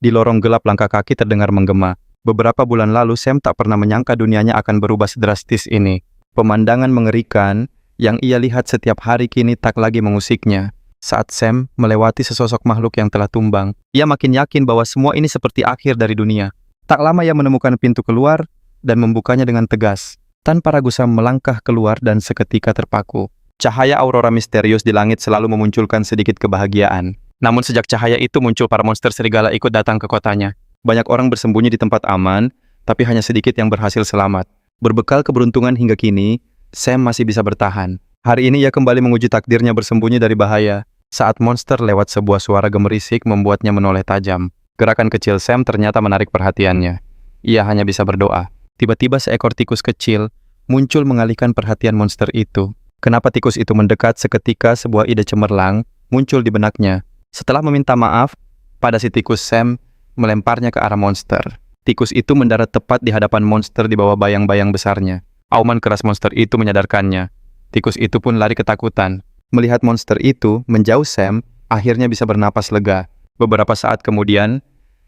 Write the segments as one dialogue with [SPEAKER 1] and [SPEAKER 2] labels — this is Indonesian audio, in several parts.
[SPEAKER 1] Di lorong gelap langkah kaki terdengar menggema. Beberapa bulan lalu Sam tak pernah menyangka dunianya akan berubah sedrastis ini. Pemandangan mengerikan yang ia lihat setiap hari kini tak lagi mengusiknya. Saat Sam melewati sesosok makhluk yang telah tumbang, ia makin yakin bahwa semua ini seperti akhir dari dunia. Tak lama ia menemukan pintu keluar dan membukanya dengan tegas. Tanpa ragu Sam melangkah keluar dan seketika terpaku. Cahaya aurora misterius di langit selalu memunculkan sedikit kebahagiaan. Namun sejak cahaya itu muncul, para monster serigala ikut datang ke kotanya. Banyak orang bersembunyi di tempat aman, tapi hanya sedikit yang berhasil selamat. Berbekal keberuntungan hingga kini, Sam masih bisa bertahan. Hari ini ia kembali menguji takdirnya bersembunyi dari bahaya. Saat monster lewat, sebuah suara gemerisik membuatnya menoleh tajam. Gerakan kecil Sam ternyata menarik perhatiannya. Ia hanya bisa berdoa. Tiba-tiba seekor tikus kecil muncul mengalihkan perhatian monster itu. Kenapa tikus itu mendekat? Seketika sebuah ide cemerlang muncul di benaknya. Setelah meminta maaf pada si tikus, Sam melemparnya ke arah monster. Tikus itu mendarat tepat di hadapan monster di bawah bayang-bayang besarnya. Auman keras monster itu menyadarkannya. Tikus itu pun lari ketakutan. Melihat monster itu menjauh, Sam akhirnya bisa bernapas lega. Beberapa saat kemudian,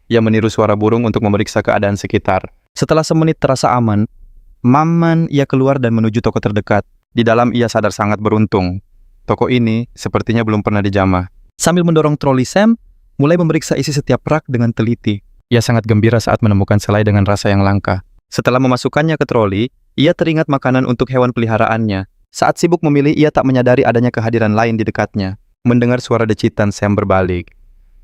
[SPEAKER 1] ia meniru suara burung untuk memeriksa keadaan sekitar. Setelah semenit terasa aman, ia keluar dan menuju toko terdekat. Di dalam ia sadar sangat beruntung. Toko ini sepertinya belum pernah dijamah. Sambil mendorong troli, Sam mulai memeriksa isi setiap rak dengan teliti. Ia sangat gembira saat menemukan selai dengan rasa yang langka. Setelah memasukkannya ke troli, ia teringat makanan untuk hewan peliharaannya. Saat sibuk memilih, ia tak menyadari adanya kehadiran lain di dekatnya. Mendengar suara decitan, Sam berbalik.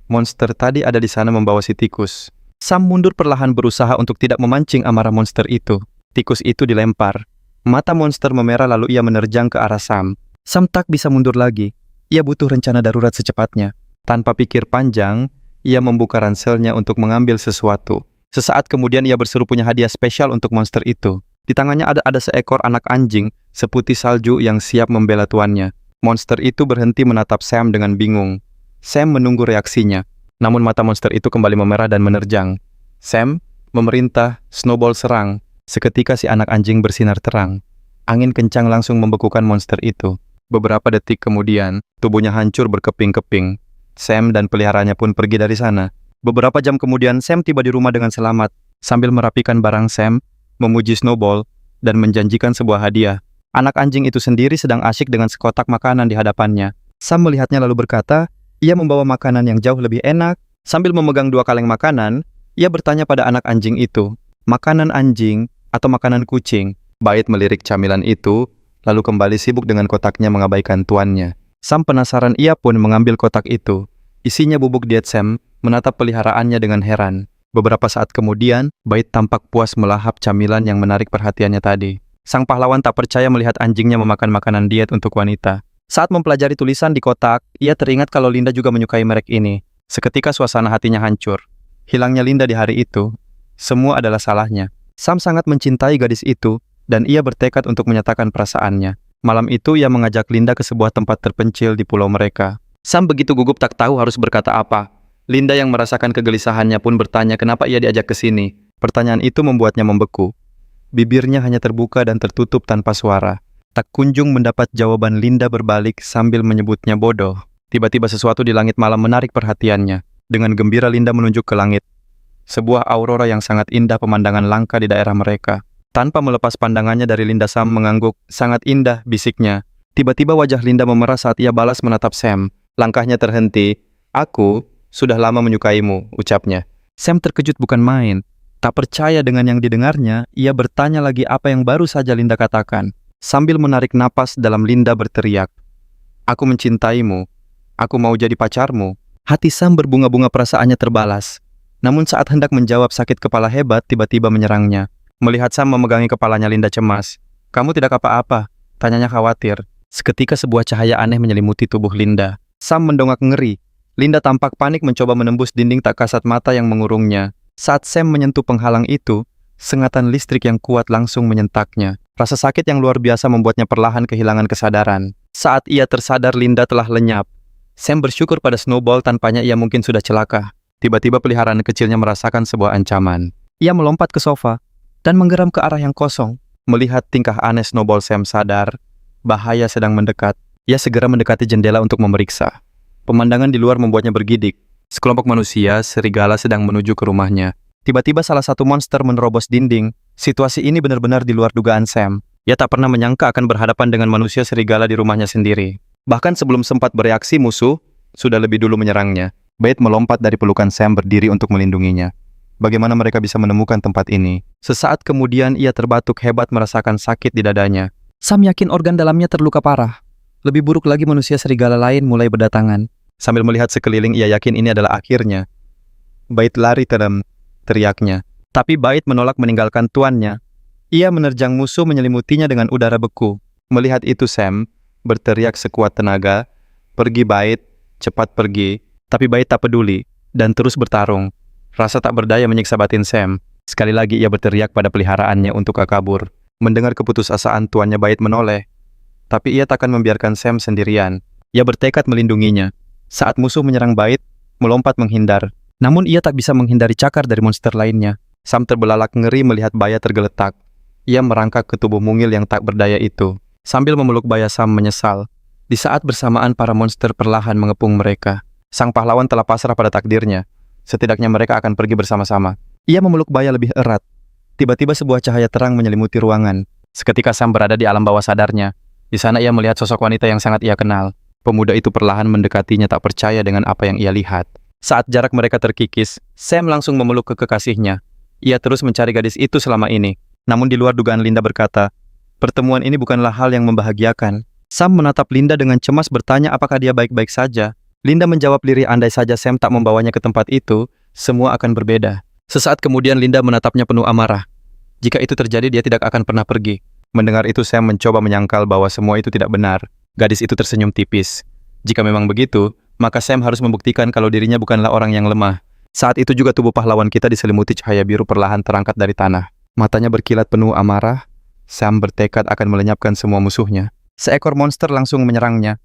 [SPEAKER 1] Monster tadi ada di sana membawa si tikus. Sam mundur perlahan berusaha untuk tidak memancing amarah monster itu. Tikus itu dilempar. Mata monster memerah lalu ia menerjang ke arah Sam. Sam tak bisa mundur lagi. Ia butuh rencana darurat secepatnya. Tanpa pikir panjang, ia membuka ranselnya untuk mengambil sesuatu. Sesaat kemudian ia berseru punya hadiah spesial untuk monster itu. Di tangannya ada seekor anak anjing seputih salju yang siap membela tuannya. Monster itu berhenti menatap Sam dengan bingung. Sam menunggu reaksinya. Namun mata monster itu kembali memerah dan menerjang. Sam memerintah Snowball serang. Seketika si anak anjing bersinar terang. Angin kencang langsung membekukan monster itu. Beberapa detik kemudian, tubuhnya hancur berkeping-keping. Sam dan peliharanya pun pergi dari sana. Beberapa jam kemudian, Sam tiba di rumah dengan selamat. Sambil merapikan barang, Sam memuji Snowball dan menjanjikan sebuah hadiah. Anak anjing itu sendiri sedang asyik dengan sekotak makanan di hadapannya. Sam melihatnya lalu berkata, ia membawa makanan yang jauh lebih enak. Sambil memegang 2 kaleng makanan, ia bertanya pada anak anjing itu, makanan anjing atau makanan kucing? Bait melirik camilan itu, lalu kembali sibuk dengan kotaknya mengabaikan tuannya. Sam penasaran, ia pun mengambil kotak itu. Isinya bubuk diet. Sam menatap peliharaannya dengan heran. Beberapa saat kemudian, Bait tampak puas melahap camilan yang menarik perhatiannya tadi. Sang pahlawan tak percaya melihat anjingnya memakan makanan diet untuk wanita. Saat mempelajari tulisan di kotak, ia teringat kalau Linda juga menyukai merek ini. Seketika suasana hatinya hancur. Hilangnya Linda di hari itu, semua adalah salahnya. Sam sangat mencintai gadis itu, dan ia bertekad untuk menyatakan perasaannya. Malam itu ia mengajak Linda ke sebuah tempat terpencil di pulau mereka. Sam begitu gugup tak tahu harus berkata apa. Linda yang merasakan kegelisahannya pun bertanya kenapa ia diajak ke sini. Pertanyaan itu membuatnya membeku. Bibirnya hanya terbuka dan tertutup tanpa suara. Tak kunjung mendapat jawaban. Linda berbalik sambil menyebutnya bodoh. Tiba-tiba sesuatu di langit malam menarik perhatiannya. Dengan gembira Linda menunjuk ke langit. Sebuah aurora yang sangat indah, pemandangan langka di daerah mereka. Tanpa melepas pandangannya dari Linda, Sam mengangguk. Sangat indah, bisiknya. Tiba-tiba wajah Linda memerah saat ia balas menatap Sam. Langkahnya terhenti. Aku sudah lama menyukaimu, ucapnya. Sam terkejut bukan main. Tak percaya dengan yang didengarnya, ia bertanya lagi apa yang baru saja Linda katakan. Sambil menarik napas dalam, Linda berteriak, "Aku mencintaimu. Aku mau jadi pacarmu." Hati Sam berbunga-bunga, perasaannya terbalas. Namun saat hendak menjawab, sakit kepala hebat tiba-tiba menyerangnya. Melihat Sam memegangi kepalanya, Linda cemas. "Kamu tidak apa-apa?" tanyanya khawatir. Seketika sebuah cahaya aneh menyelimuti tubuh Linda. Sam mendongak ngeri. Linda tampak panik mencoba menembus dinding tak kasat mata yang mengurungnya. Saat Sam menyentuh penghalang itu, sengatan listrik yang kuat langsung menyentaknya. Rasa sakit yang luar biasa membuatnya perlahan kehilangan kesadaran. Saat ia tersadar, Linda telah lenyap. Sam bersyukur pada Snowball, tanpanya ia mungkin sudah celaka. Tiba-tiba peliharaan kecilnya merasakan sebuah ancaman. Ia melompat ke sofa dan menggeram ke arah yang kosong. Melihat tingkah aneh Snowball, Sam sadar bahaya sedang mendekat. Ia segera mendekati jendela untuk memeriksa. Pemandangan di luar membuatnya bergidik. Sekelompok manusia, serigala sedang menuju ke rumahnya. Tiba-tiba salah satu monster menerobos dinding. Situasi ini benar-benar di luar dugaan Sam. Ia tak pernah menyangka akan berhadapan dengan manusia serigala di rumahnya sendiri. Bahkan sebelum sempat bereaksi, musuh sudah lebih dulu menyerangnya. Bait melompat dari pelukan Sam berdiri untuk melindunginya. Bagaimana mereka bisa menemukan tempat ini? Sesaat kemudian ia terbatuk hebat merasakan sakit di dadanya. Sam yakin organ dalamnya terluka parah. Lebih buruk lagi manusia serigala lain mulai berdatangan. Sambil melihat sekeliling ia yakin ini adalah akhirnya. Bait lari teriaknya. Tapi Bait menolak meninggalkan tuannya. Ia menerjang musuh menyelimutinya dengan udara beku. Melihat itu Sam berteriak sekuat tenaga, "Pergi Bait, cepat pergi." Tapi Bait tak peduli dan terus bertarung. Rasa tak berdaya menyiksa batin Sam. Sekali lagi ia berteriak pada peliharaannya untuk kabur. Mendengar keputusasaan tuannya, Bait menoleh. Tapi ia takkan membiarkan Sam sendirian. Ia bertekad melindunginya. Saat musuh menyerang Bait, melompat menghindar. Namun ia tak bisa menghindari cakar dari monster lainnya. Sam terbelalak ngeri melihat Baya tergeletak. Ia merangkak ke tubuh mungil yang tak berdaya itu. Sambil memeluk Baya, Sam menyesal. Di saat bersamaan para monster perlahan mengepung mereka. Sang pahlawan telah pasrah pada takdirnya. Setidaknya mereka akan pergi bersama-sama. Ia memeluk Baya lebih erat. Tiba-tiba sebuah cahaya terang menyelimuti ruangan. Seketika Sam berada di alam bawah sadarnya. Di sana ia melihat sosok wanita yang sangat ia kenal. Pemuda itu perlahan mendekatinya tak percaya dengan apa yang ia lihat. Saat jarak mereka terkikis, Sam langsung memeluk ke kekasihnya. Ia terus mencari gadis itu selama ini. Namun di luar dugaan Linda berkata, pertemuan ini bukanlah hal yang membahagiakan. Sam menatap Linda dengan cemas bertanya apakah dia baik-baik saja. Linda menjawab lirih andai saja Sam tak membawanya ke tempat itu, semua akan berbeda. Sesaat kemudian Linda menatapnya penuh amarah. Jika itu terjadi dia tidak akan pernah pergi. Mendengar itu Sam mencoba menyangkal bahwa semua itu tidak benar. Gadis itu tersenyum tipis. Jika memang begitu, maka Sam harus membuktikan kalau dirinya bukanlah orang yang lemah. Saat itu juga tubuh pahlawan kita diselimuti cahaya biru perlahan terangkat dari tanah. Matanya berkilat penuh amarah. Sam bertekad akan melenyapkan semua musuhnya. Seekor monster langsung menyerangnya.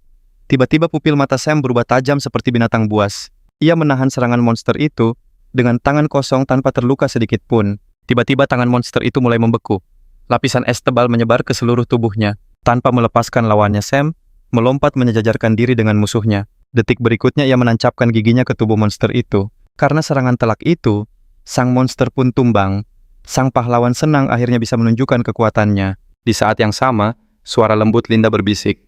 [SPEAKER 1] Tiba-tiba pupil mata Sam berubah tajam seperti binatang buas. Ia menahan serangan monster itu dengan tangan kosong tanpa terluka sedikit pun. Tiba-tiba tangan monster itu mulai membeku. Lapisan es tebal menyebar ke seluruh tubuhnya. Tanpa melepaskan lawannya, Sam melompat menyejajarkan diri dengan musuhnya. Detik berikutnya ia menancapkan giginya ke tubuh monster itu. Karena serangan telak itu, sang monster pun tumbang. Sang pahlawan senang akhirnya bisa menunjukkan kekuatannya. Di saat yang sama, suara lembut Linda berbisik.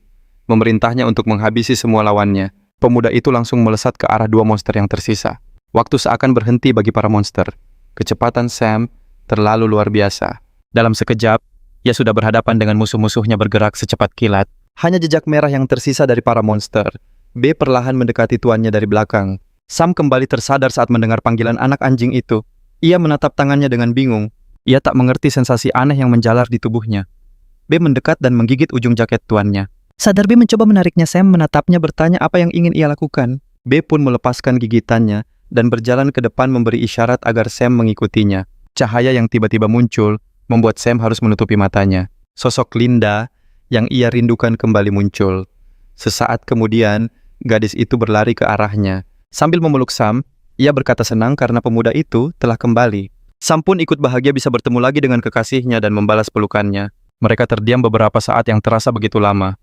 [SPEAKER 1] Memerintahnya untuk menghabisi semua lawannya. Pemuda itu langsung melesat ke arah dua monster yang tersisa. Waktu seakan berhenti bagi para monster. Kecepatan Sam terlalu luar biasa. Dalam sekejap, ia sudah berhadapan dengan musuh-musuhnya bergerak secepat kilat. Hanya jejak merah yang tersisa dari para monster. B perlahan mendekati tuannya dari belakang. Sam kembali tersadar saat mendengar panggilan anak anjing itu. Ia menatap tangannya dengan bingung. Ia tak mengerti sensasi aneh yang menjalar di tubuhnya. B mendekat dan menggigit ujung jaket tuannya. Sadar B mencoba menariknya, Sam menatapnya bertanya apa yang ingin ia lakukan. B pun melepaskan gigitannya dan berjalan ke depan memberi isyarat agar Sam mengikutinya. Cahaya yang tiba-tiba muncul membuat Sam harus menutupi matanya. Sosok Linda yang ia rindukan kembali muncul. Sesaat kemudian, gadis itu berlari ke arahnya. Sambil memeluk Sam, ia berkata senang karena pemuda itu telah kembali. Sam pun ikut bahagia bisa bertemu lagi dengan kekasihnya dan membalas pelukannya. Mereka terdiam beberapa saat yang terasa begitu lama.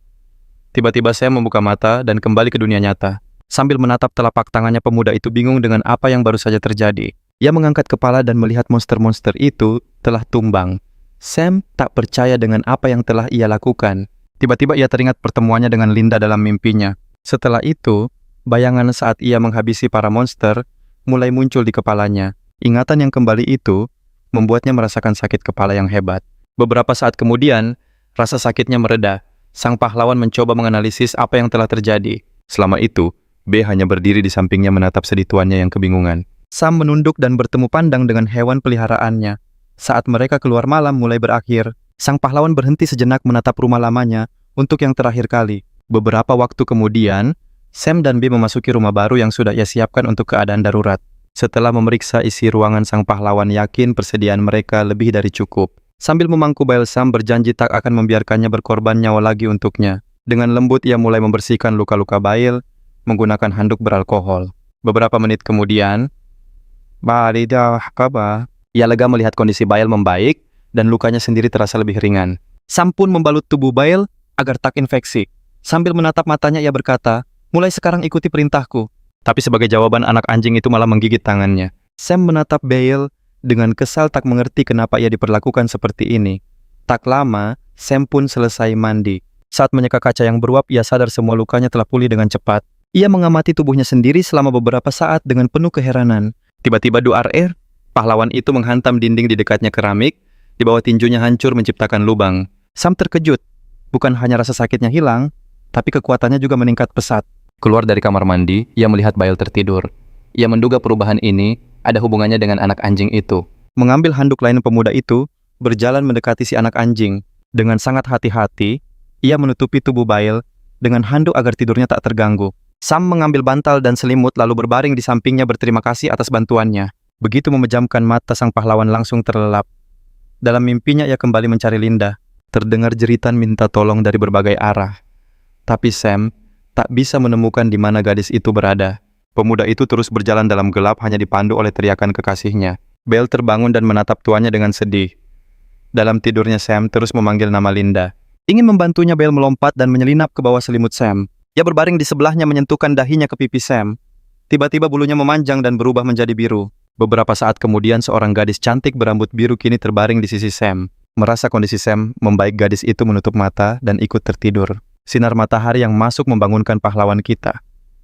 [SPEAKER 1] Tiba-tiba Sam membuka mata dan kembali ke dunia nyata. Sambil menatap telapak tangannya, pemuda itu bingung dengan apa yang baru saja terjadi. Ia mengangkat kepala dan melihat monster-monster itu telah tumbang. Sam tak percaya dengan apa yang telah ia lakukan. Tiba-tiba ia teringat pertemuannya dengan Linda dalam mimpinya. Setelah itu, bayangan saat ia menghabisi para monster mulai muncul di kepalanya. Ingatan yang kembali itu membuatnya merasakan sakit kepala yang hebat. Beberapa saat kemudian, rasa sakitnya mereda. Sang pahlawan mencoba menganalisis apa yang telah terjadi. Selama itu, B hanya berdiri di sampingnya menatap sedih tuannya yang kebingungan. Sam menunduk dan bertemu pandang dengan hewan peliharaannya. Saat mereka keluar malam mulai berakhir, sang pahlawan berhenti sejenak menatap rumah lamanya untuk yang terakhir kali. Beberapa waktu kemudian, Sam dan B memasuki rumah baru yang sudah ia siapkan untuk keadaan darurat. Setelah memeriksa isi ruangan, sang pahlawan yakin persediaan mereka lebih dari cukup. Sambil memangku Bail, Sam berjanji tak akan membiarkannya berkorban nyawa lagi untuknya. Dengan lembut ia mulai membersihkan luka-luka Bail menggunakan handuk beralkohol. Beberapa menit kemudian, ia lega melihat kondisi Bail membaik dan lukanya sendiri terasa lebih ringan. Sam pun membalut tubuh Bail agar tak infeksi. Sambil menatap matanya ia berkata, mulai sekarang ikuti perintahku. Tapi sebagai jawaban anak anjing itu malah menggigit tangannya. Sam menatap Bale dengan kesal tak mengerti kenapa ia diperlakukan seperti ini. Tak lama, Sam pun selesai mandi. Saat menyeka kaca yang beruap, ia sadar semua lukanya telah pulih dengan cepat. Ia mengamati tubuhnya sendiri selama beberapa saat dengan penuh keheranan. Tiba-tiba Duar pahlawan itu menghantam dinding di dekatnya keramik, di bawah tinjunya hancur menciptakan lubang. Sam terkejut. Bukan hanya rasa sakitnya hilang, tapi kekuatannya juga meningkat pesat. Keluar dari kamar mandi, ia melihat Bale tertidur. Ia menduga perubahan ini ada hubungannya dengan anak anjing itu. Mengambil handuk lain pemuda itu, berjalan mendekati si anak anjing. Dengan sangat hati-hati, ia menutupi tubuh Bale dengan handuk agar tidurnya tak terganggu. Sam mengambil bantal dan selimut lalu berbaring di sampingnya berterima kasih atas bantuannya. Begitu memejamkan mata, sang pahlawan langsung terlelap. Dalam mimpinya ia kembali mencari Linda. Terdengar jeritan minta tolong dari berbagai arah. Tapi Sam tak bisa menemukan di mana gadis itu berada. Pemuda itu terus berjalan dalam gelap hanya dipandu oleh teriakan kekasihnya. Bale terbangun dan menatap tuannya dengan sedih. Dalam tidurnya Sam terus memanggil nama Linda. Ingin membantunya, Bale melompat dan menyelinap ke bawah selimut Sam. Ia berbaring di sebelahnya menyentuhkan dahinya ke pipi Sam. Tiba-tiba bulunya memanjang dan berubah menjadi biru. Beberapa saat kemudian seorang gadis cantik berambut biru kini terbaring di sisi Sam. Merasa kondisi Sam membaik, gadis itu menutup mata dan ikut tertidur. Sinar matahari yang masuk membangunkan pahlawan kita.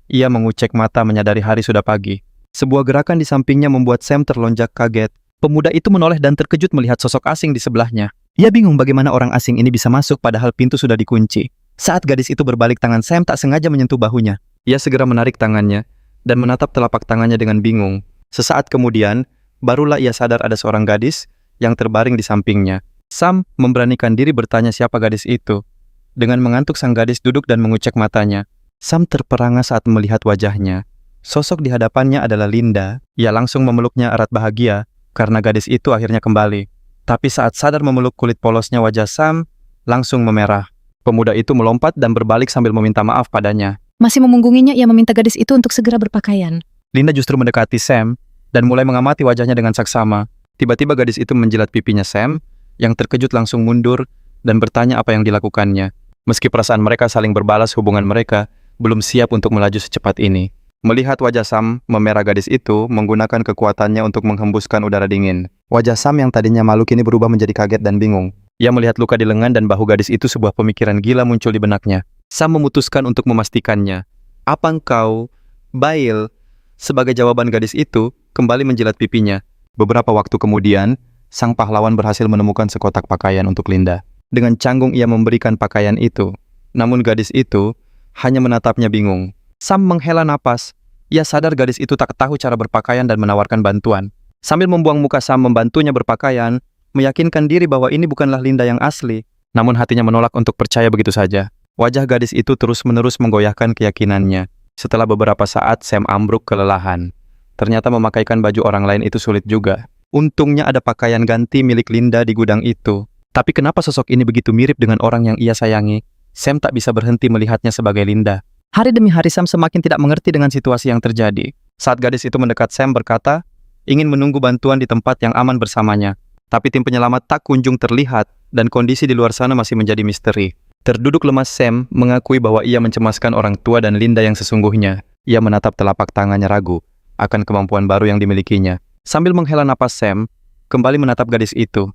[SPEAKER 1] Ia mengucek mata menyadari hari sudah pagi. Sebuah gerakan di sampingnya membuat Sam terlonjak kaget. Pemuda itu menoleh dan terkejut melihat sosok asing di sebelahnya. Ia bingung bagaimana orang asing ini bisa masuk padahal pintu sudah dikunci. Saat gadis itu berbalik tangan, Sam tak sengaja menyentuh bahunya. Ia segera menarik tangannya dan menatap telapak tangannya dengan bingung. Sesaat kemudian, barulah ia sadar ada seorang gadis yang terbaring di sampingnya. Sam memberanikan diri bertanya siapa gadis itu. Dengan mengantuk, sang gadis duduk dan mengucek matanya. Sam terperangah saat melihat wajahnya. Sosok di hadapannya adalah Linda. Ia langsung memeluknya erat bahagia karena gadis itu akhirnya kembali. Tapi saat sadar memeluk kulit polosnya, wajah Sam langsung memerah. Pemuda itu melompat dan berbalik sambil meminta maaf padanya.
[SPEAKER 2] Masih memunggunginya, ia meminta gadis itu untuk segera berpakaian.
[SPEAKER 1] Linda justru mendekati Sam dan mulai mengamati wajahnya dengan saksama. Tiba-tiba gadis itu menjilat pipinya Sam, yang terkejut langsung mundur dan bertanya apa yang dilakukannya. Meski perasaan mereka saling berbalas, hubungan mereka belum siap untuk melaju secepat ini. Melihat wajah Sam memerah, gadis itu menggunakan kekuatannya untuk menghembuskan udara dingin. Wajah Sam yang tadinya malu kini berubah menjadi kaget dan bingung. Ia melihat luka di lengan dan bahu gadis itu, sebuah pemikiran gila muncul di benaknya. Sam memutuskan untuk memastikannya. Apa engkau, Bale? Sebagai jawaban, gadis itu kembali menjilat pipinya. Beberapa waktu kemudian, sang pahlawan berhasil menemukan sekotak pakaian untuk Linda. Dengan canggung ia memberikan pakaian itu. Namun gadis itu hanya menatapnya bingung. Sam menghela napas. Ia sadar gadis itu tak tahu cara berpakaian dan menawarkan bantuan. Sambil membuang muka, Sam membantunya berpakaian, meyakinkan diri bahwa ini bukanlah Linda yang asli. Namun hatinya menolak untuk percaya begitu saja. Wajah gadis itu terus-menerus menggoyahkan keyakinannya. Setelah beberapa saat, Sam ambruk kelelahan. Ternyata memakaikan baju orang lain itu sulit juga. Untungnya ada pakaian ganti milik Linda di gudang itu. Tapi kenapa sosok ini begitu mirip dengan orang yang ia sayangi? Sam tak bisa berhenti melihatnya sebagai Linda. Hari demi hari Sam semakin tidak mengerti dengan situasi yang terjadi. Saat gadis itu mendekat, Sam berkata, ingin menunggu bantuan di tempat yang aman bersamanya. Tapi tim penyelamat tak kunjung terlihat dan kondisi di luar sana masih menjadi misteri. Terduduk lemas, Sam mengakui bahwa ia mencemaskan orang tua dan Linda yang sesungguhnya. Ia menatap telapak tangannya ragu akan kemampuan baru yang dimilikinya. Sambil menghela napas, Sam kembali menatap gadis itu.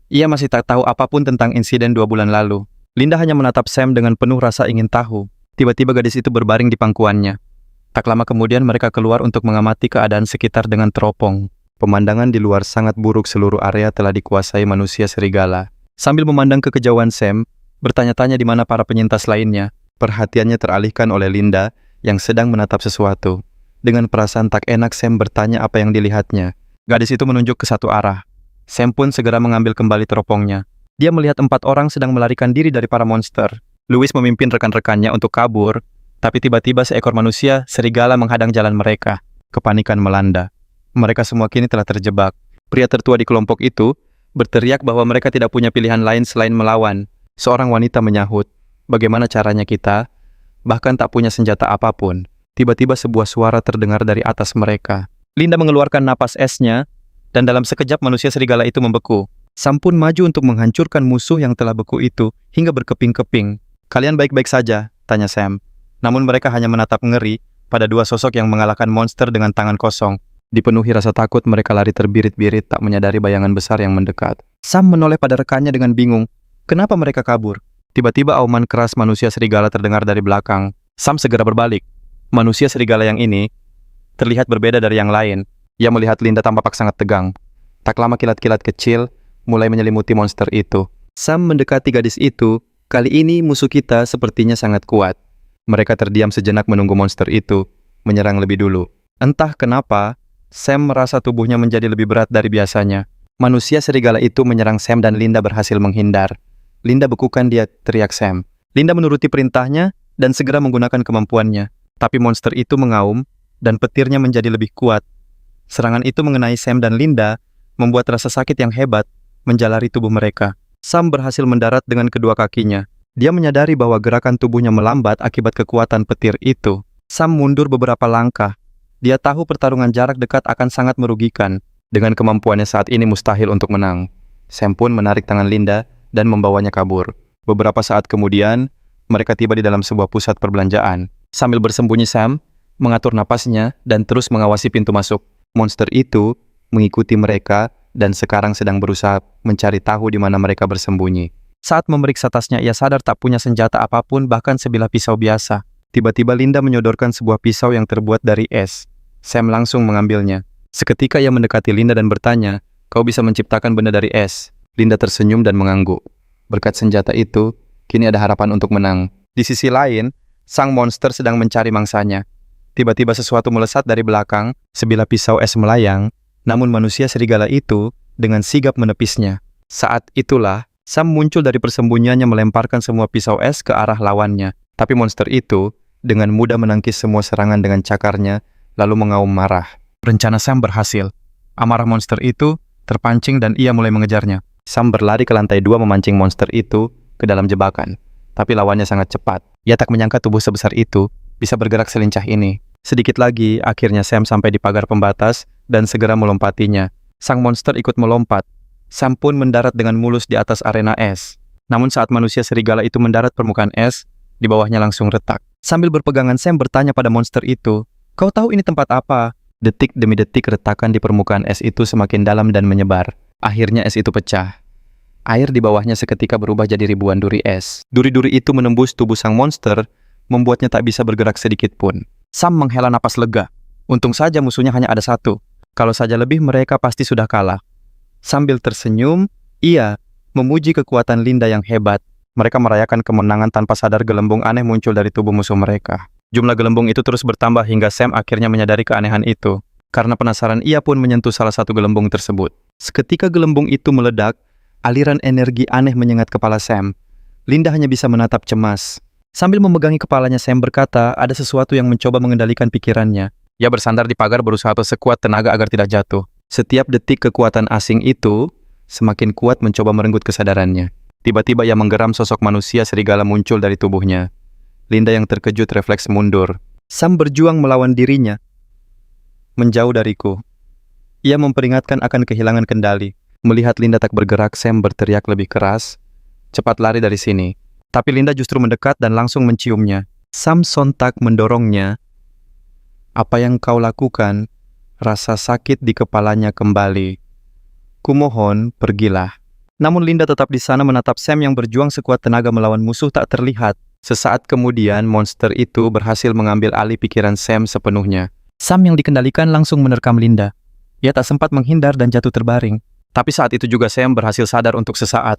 [SPEAKER 1] Ia masih tak tahu apapun tentang insiden 2 bulan lalu. Linda hanya menatap Sam dengan penuh rasa ingin tahu. Tiba-tiba gadis itu berbaring di pangkuannya. Tak lama kemudian mereka keluar untuk mengamati keadaan sekitar dengan teropong. Pemandangan di luar sangat buruk, seluruh area telah dikuasai manusia serigala. Sambil memandang ke kejauhan, Sam bertanya-tanya di mana para penyintas lainnya. Perhatiannya teralihkan oleh Linda yang sedang menatap sesuatu. Dengan perasaan tak enak, Sam bertanya apa yang dilihatnya. Gadis itu menunjuk ke satu arah. Sam pun segera mengambil kembali teropongnya. Dia melihat 4 orang sedang melarikan diri dari para monster. Louis memimpin rekan-rekannya untuk kabur, tapi tiba-tiba seekor manusia serigala menghadang jalan mereka. Kepanikan melanda. Mereka semua kini telah terjebak. Pria tertua di kelompok itu berteriak bahwa mereka tidak punya pilihan lain selain melawan. Seorang wanita menyahut, bagaimana caranya kita? Bahkan tak punya senjata apapun. Tiba-tiba sebuah suara terdengar dari atas mereka. Linda mengeluarkan napas esnya, dan dalam sekejap manusia serigala itu membeku. Sam pun maju untuk menghancurkan musuh yang telah beku itu hingga berkeping-keping. Kalian baik-baik saja? Tanya Sam. Namun mereka hanya menatap ngeri pada dua sosok yang mengalahkan monster dengan tangan kosong. Dipenuhi rasa takut, mereka lari terbirit-birit tak menyadari bayangan besar yang mendekat. Sam menoleh pada rekannya dengan bingung. Kenapa mereka kabur? Tiba-tiba auman keras manusia serigala terdengar dari belakang. Sam segera berbalik. Manusia serigala yang ini terlihat berbeda dari yang lain. Ia melihat Linda tampak sangat tegang. Tak lama kilat-kilat kecil mulai menyelimuti monster itu. Sam mendekati gadis itu. Kali ini musuh kita sepertinya sangat kuat. Mereka terdiam sejenak menunggu monster itu menyerang lebih dulu. Entah kenapa, Sam merasa tubuhnya menjadi lebih berat dari biasanya. Manusia serigala itu menyerang Sam dan Linda berhasil menghindar. Linda bekukan dia, teriak Sam. Linda menuruti perintahnya dan segera menggunakan kemampuannya. Tapi monster itu mengaum dan petirnya menjadi lebih kuat. Serangan itu mengenai Sam dan Linda membuat rasa sakit yang hebat menjalari tubuh mereka. Sam berhasil mendarat dengan kedua kakinya. Dia menyadari bahwa gerakan tubuhnya melambat akibat kekuatan petir itu. Sam mundur beberapa langkah. Dia tahu pertarungan jarak dekat akan sangat merugikan. Dengan kemampuannya saat ini mustahil untuk menang. Sam pun menarik tangan Linda dan membawanya kabur. Beberapa saat kemudian, mereka tiba di dalam sebuah pusat perbelanjaan. Sambil bersembunyi, Sam mengatur napasnya dan terus mengawasi pintu masuk. Monster itu mengikuti mereka dan sekarang sedang berusaha mencari tahu di mana mereka bersembunyi. Saat memeriksa tasnya, ia sadar tak punya senjata apapun, bahkan sebilah pisau biasa. Tiba-tiba Linda menyodorkan sebuah pisau yang terbuat dari es. Sam langsung mengambilnya. Seketika ia mendekati Linda dan bertanya, "Kau bisa menciptakan benda dari es?" Linda tersenyum dan mengangguk. Berkat senjata itu, kini ada harapan untuk menang. Di sisi lain, sang monster sedang mencari mangsanya. Tiba-tiba sesuatu melesat dari belakang, sebilah pisau es melayang, namun manusia serigala itu dengan sigap menepisnya. Saat itulah, Sam muncul dari persembunyiannya melemparkan semua pisau es ke arah lawannya. Tapi monster itu dengan mudah menangkis semua serangan dengan cakarnya, lalu mengaum marah. Rencana Sam berhasil. Amarah monster itu terpancing dan ia mulai mengejarnya. Sam berlari ke lantai 2 memancing monster itu ke dalam jebakan. Tapi lawannya sangat cepat. Ia tak menyangka tubuh sebesar itu bisa bergerak selincah ini. Sedikit lagi, akhirnya Sam sampai di pagar pembatas dan segera melompatinya. Sang monster ikut melompat. Sam pun mendarat dengan mulus di atas arena es. Namun saat manusia serigala itu mendarat permukaan es, di bawahnya langsung retak. Sambil berpegangan, Sam bertanya pada monster itu, "Kau tahu ini tempat apa?" Detik demi detik retakan di permukaan es itu semakin dalam dan menyebar. Akhirnya es itu pecah. Air di bawahnya seketika berubah jadi ribuan duri es. Duri-duri itu menembus tubuh sang monster, membuatnya tak bisa bergerak sedikit pun. Sam menghela napas lega. Untung saja musuhnya hanya ada satu. Kalau saja lebih, mereka pasti sudah kalah. Sambil tersenyum, ia memuji kekuatan Linda yang hebat. Mereka merayakan kemenangan tanpa sadar gelembung aneh muncul dari tubuh musuh mereka. Jumlah gelembung itu terus bertambah hingga Sam akhirnya menyadari keanehan itu. Karena penasaran, ia pun menyentuh salah satu gelembung tersebut. Seketika gelembung itu meledak, aliran energi aneh menyengat kepala Sam. Linda hanya bisa menatap cemas. Sambil memegangi kepalanya, Sam berkata ada sesuatu yang mencoba mengendalikan pikirannya. Ia bersandar di pagar berusaha sekuat tenaga agar tidak jatuh. Setiap detik kekuatan asing itu semakin kuat mencoba merenggut kesadarannya. Tiba-tiba ia menggeram, sosok manusia serigala muncul dari tubuhnya. Linda yang terkejut refleks mundur. Sam berjuang melawan dirinya. "Menjauh dariku." Ia memperingatkan akan kehilangan kendali. Melihat Linda tak bergerak, Sam berteriak lebih keras, "Cepat lari dari sini." Tapi Linda justru mendekat dan langsung menciumnya. Sam sontak mendorongnya. "Apa yang kau lakukan?" Rasa sakit di kepalanya kembali. "Kumohon, pergilah." Namun Linda tetap di sana menatap Sam yang berjuang sekuat tenaga melawan musuh tak terlihat. Sesaat kemudian, monster itu berhasil mengambil alih pikiran Sam sepenuhnya. Sam yang dikendalikan langsung menerkam Linda. Ia tak sempat menghindar dan jatuh terbaring. Tapi saat itu juga Sam berhasil sadar untuk sesaat.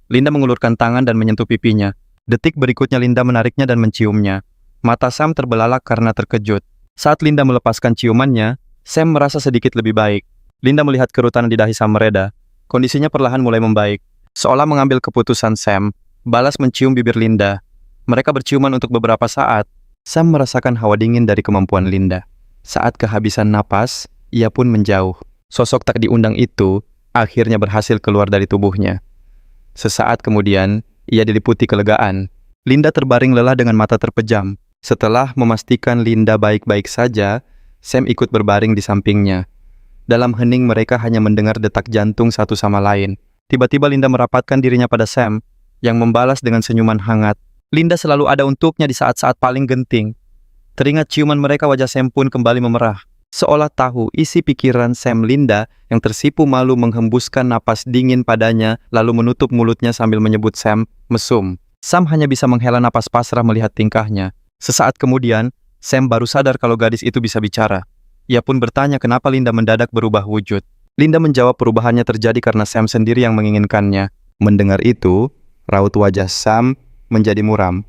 [SPEAKER 1] Linda mengulurkan tangan dan menyentuh pipinya. Detik berikutnya Linda menariknya dan menciumnya. Mata Sam terbelalak karena terkejut. Saat Linda melepaskan ciumannya, Sam merasa sedikit lebih baik. Linda melihat kerutan di dahi Sam mereda. Kondisinya perlahan mulai membaik. Seolah mengambil keputusan, Sam balas mencium bibir Linda. Mereka berciuman untuk beberapa saat. Sam merasakan hawa dingin dari kemampuan Linda. Saat kehabisan napas, ia pun menjauh. Sosok tak diundang itu akhirnya berhasil keluar dari tubuhnya. Sesaat kemudian, ia diliputi kelegaan. Linda terbaring lelah dengan mata terpejam. Setelah memastikan Linda baik-baik saja, Sam ikut berbaring di sampingnya. Dalam hening mereka hanya mendengar detak jantung satu sama lain. Tiba-tiba Linda merapatkan dirinya pada Sam, yang membalas dengan senyuman hangat. Linda selalu ada untuknya di saat-saat paling genting. Teringat ciuman mereka, wajah Sam pun kembali memerah. Seolah tahu isi pikiran Sam, Linda yang tersipu malu menghembuskan napas dingin padanya lalu menutup mulutnya sambil menyebut Sam mesum. Sam hanya bisa menghela napas pasrah melihat tingkahnya. Sesaat kemudian, Sam baru sadar kalau gadis itu bisa bicara. Ia pun bertanya kenapa Linda mendadak berubah wujud. Linda menjawab perubahannya terjadi karena Sam sendiri yang menginginkannya. Mendengar itu, raut wajah Sam menjadi muram.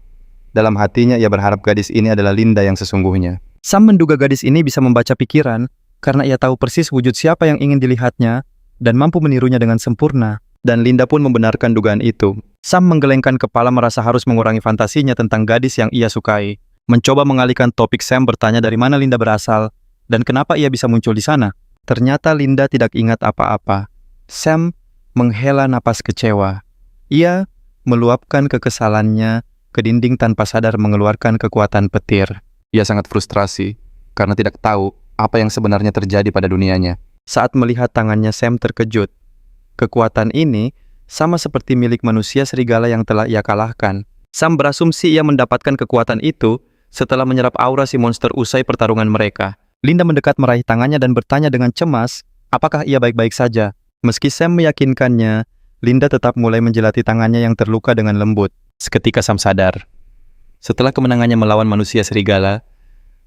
[SPEAKER 1] Dalam hatinya ia berharap gadis ini adalah Linda yang sesungguhnya. Sam menduga gadis ini bisa membaca pikiran karena ia tahu persis wujud siapa yang ingin dilihatnya dan mampu menirunya dengan sempurna. Dan Linda pun membenarkan dugaan itu. Sam menggelengkan kepala merasa harus mengurangi fantasinya tentang gadis yang ia sukai. Mencoba mengalihkan topik, Sam bertanya dari mana Linda berasal dan kenapa ia bisa muncul di sana. Ternyata Linda tidak ingat apa-apa. Sam menghela napas kecewa. Ia meluapkan kekesalannya ke dinding tanpa sadar mengeluarkan kekuatan petir. Ia sangat frustrasi karena tidak tahu apa yang sebenarnya terjadi pada dunianya. Saat melihat tangannya, Sam terkejut. Kekuatan ini sama seperti milik manusia serigala yang telah ia kalahkan. Sam berasumsi ia mendapatkan kekuatan itu setelah menyerap aura si monster usai pertarungan mereka. Linda mendekat meraih tangannya dan bertanya dengan cemas, apakah ia baik-baik saja? Meski Sam meyakinkannya, Linda tetap mulai menjilati tangannya yang terluka dengan lembut. Seketika Sam sadar. Setelah kemenangannya melawan manusia serigala,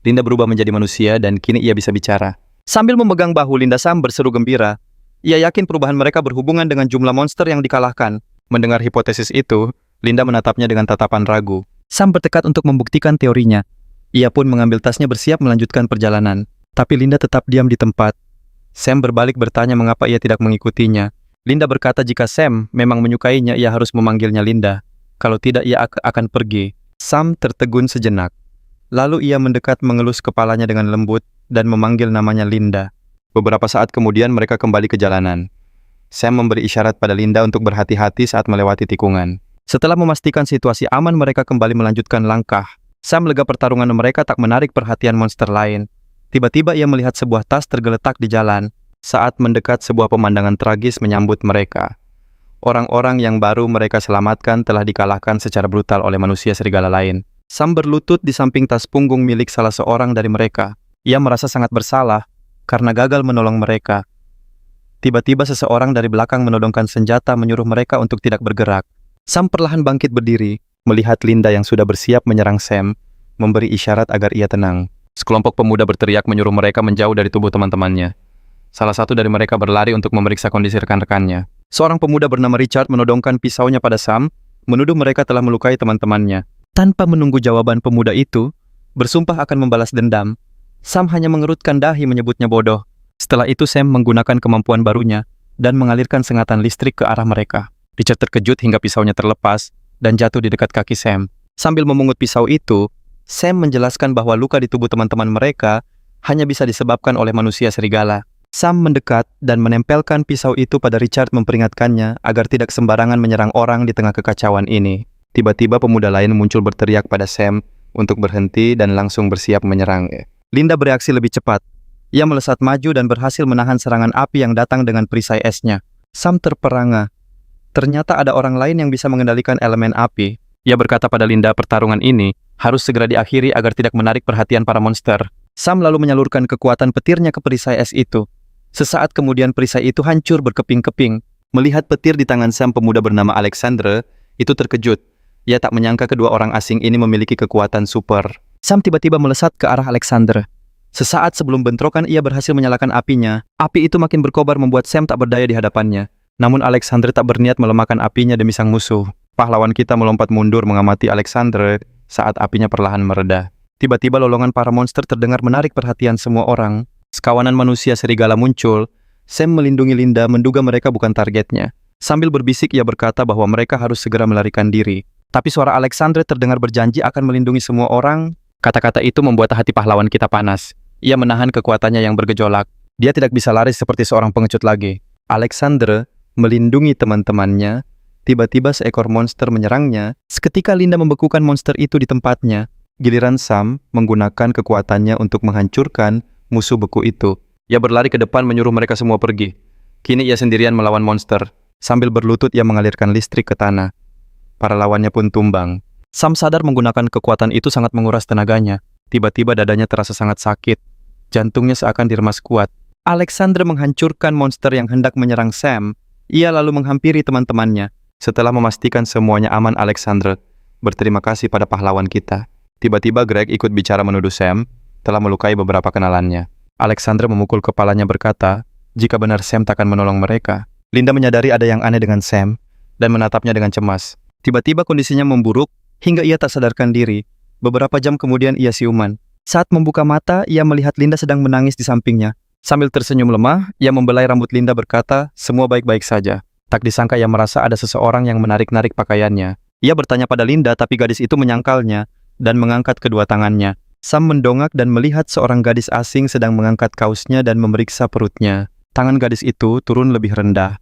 [SPEAKER 1] Linda berubah menjadi manusia dan kini ia bisa bicara. Sambil memegang bahu Linda, Sam berseru gembira. Ia yakin perubahan mereka berhubungan dengan jumlah monster yang dikalahkan. Mendengar hipotesis itu, Linda menatapnya dengan tatapan ragu. Sam bertekad untuk membuktikan teorinya. Ia pun mengambil tasnya bersiap melanjutkan perjalanan. Tapi Linda tetap diam di tempat. Sam berbalik bertanya mengapa ia tidak mengikutinya. Linda berkata jika Sam memang menyukainya, ia harus memanggilnya Linda. Kalau tidak, ia akan pergi. Sam tertegun sejenak. Lalu ia mendekat mengelus kepalanya dengan lembut dan memanggil namanya Linda. Beberapa saat kemudian mereka kembali ke jalanan. Sam memberi isyarat pada Linda untuk berhati-hati saat melewati tikungan. Setelah memastikan situasi aman, mereka kembali melanjutkan langkah. Sam lega pertarungan mereka tak menarik perhatian monster lain. Tiba-tiba ia melihat sebuah tas tergeletak di jalan. Saat mendekat, sebuah pemandangan tragis menyambut mereka. Orang-orang yang baru mereka selamatkan telah dikalahkan secara brutal oleh manusia serigala lain. Sam berlutut di samping tas punggung milik salah seorang dari mereka. Ia merasa sangat bersalah karena gagal menolong mereka. Tiba-tiba seseorang dari belakang menodongkan senjata menyuruh mereka untuk tidak bergerak. Sam perlahan bangkit berdiri, melihat Linda yang sudah bersiap menyerang Sam, memberi isyarat agar ia tenang. Sekelompok pemuda berteriak menyuruh mereka menjauh dari tubuh teman-temannya. Salah satu dari mereka berlari untuk memeriksa kondisi rekan-rekannya. Seorang pemuda bernama Richard menodongkan pisaunya pada Sam, menuduh mereka telah melukai teman-temannya. Tanpa menunggu jawaban pemuda itu, bersumpah akan membalas dendam. Sam hanya mengerutkan dahi menyebutnya bodoh. Setelah itu Sam menggunakan kemampuan barunya dan mengalirkan sengatan listrik ke arah mereka. Richard terkejut hingga pisaunya terlepas dan jatuh di dekat kaki Sam. Sambil memungut pisau itu, Sam menjelaskan bahwa luka di tubuh teman-teman mereka hanya bisa disebabkan oleh manusia serigala. Sam mendekat dan menempelkan pisau itu pada Richard, memperingatkannya agar tidak sembarangan menyerang orang di tengah kekacauan ini. Tiba-tiba pemuda lain muncul berteriak pada Sam untuk berhenti dan langsung bersiap menyerang. Linda bereaksi lebih cepat. Ia melesat maju dan berhasil menahan serangan api yang datang dengan perisai esnya. Sam terperangah. Ternyata ada orang lain yang bisa mengendalikan elemen api. Ia berkata pada Linda pertarungan ini harus segera diakhiri agar tidak menarik perhatian para monster. Sam lalu menyalurkan kekuatan petirnya ke perisai es itu. Sesaat kemudian perisai itu hancur berkeping-keping. Melihat petir di tangan Sam, pemuda bernama Alexander itu terkejut. Ia tak menyangka kedua orang asing ini memiliki kekuatan super. Sam tiba-tiba melesat ke arah Alexander. Sesaat sebelum bentrokan, ia berhasil menyalakan apinya. Api itu makin berkobar membuat Sam tak berdaya di hadapannya. Namun Alexander tak berniat melemahkan apinya demi sang musuh. Pahlawan kita melompat mundur mengamati Alexander saat apinya perlahan mereda. Tiba-tiba lolongan para monster terdengar menarik perhatian semua orang. Sekawanan manusia serigala muncul. Sam melindungi Linda, menduga mereka bukan targetnya. Sambil berbisik, ia berkata bahwa mereka harus segera melarikan diri. Tapi suara Alexander terdengar berjanji akan melindungi semua orang. Kata-kata itu membuat hati pahlawan kita panas. Ia menahan kekuatannya yang bergejolak. Dia tidak bisa lari seperti seorang pengecut lagi. Alexander melindungi teman-temannya. Tiba-tiba seekor monster menyerangnya. Seketika Linda membekukan monster itu di tempatnya. Giliran Sam menggunakan kekuatannya untuk menghancurkan musuh beku itu. Ia berlari ke depan menyuruh mereka semua pergi. Kini ia sendirian melawan monster. Sambil berlutut ia mengalirkan listrik ke tanah. Para lawannya pun tumbang. Sam sadar menggunakan kekuatan itu sangat menguras tenaganya. Tiba-tiba dadanya terasa sangat sakit. Jantungnya seakan diremas kuat. Alexander menghancurkan monster yang hendak menyerang Sam. Ia lalu menghampiri teman-temannya. Setelah memastikan semuanya aman, Alexander berterima kasih pada pahlawan kita. Tiba-tiba Greg ikut bicara menuduh Sam telah melukai beberapa kenalannya. Alexander memukul kepalanya berkata, jika benar Sam takkan menolong mereka. Linda menyadari ada yang aneh dengan Sam dan menatapnya dengan cemas. Tiba-tiba kondisinya memburuk hingga ia tak sadarkan diri. Beberapa jam kemudian ia siuman. Saat membuka mata, ia melihat Linda sedang menangis di sampingnya. Sambil tersenyum lemah, ia membelai rambut Linda berkata, semua baik-baik saja. Tak disangka ia merasa ada seseorang yang menarik-narik pakaiannya. Ia bertanya pada Linda, tapi gadis itu menyangkalnya dan mengangkat kedua tangannya. Sam mendongak dan melihat seorang gadis asing sedang mengangkat kausnya dan memeriksa perutnya. Tangan gadis itu turun lebih rendah.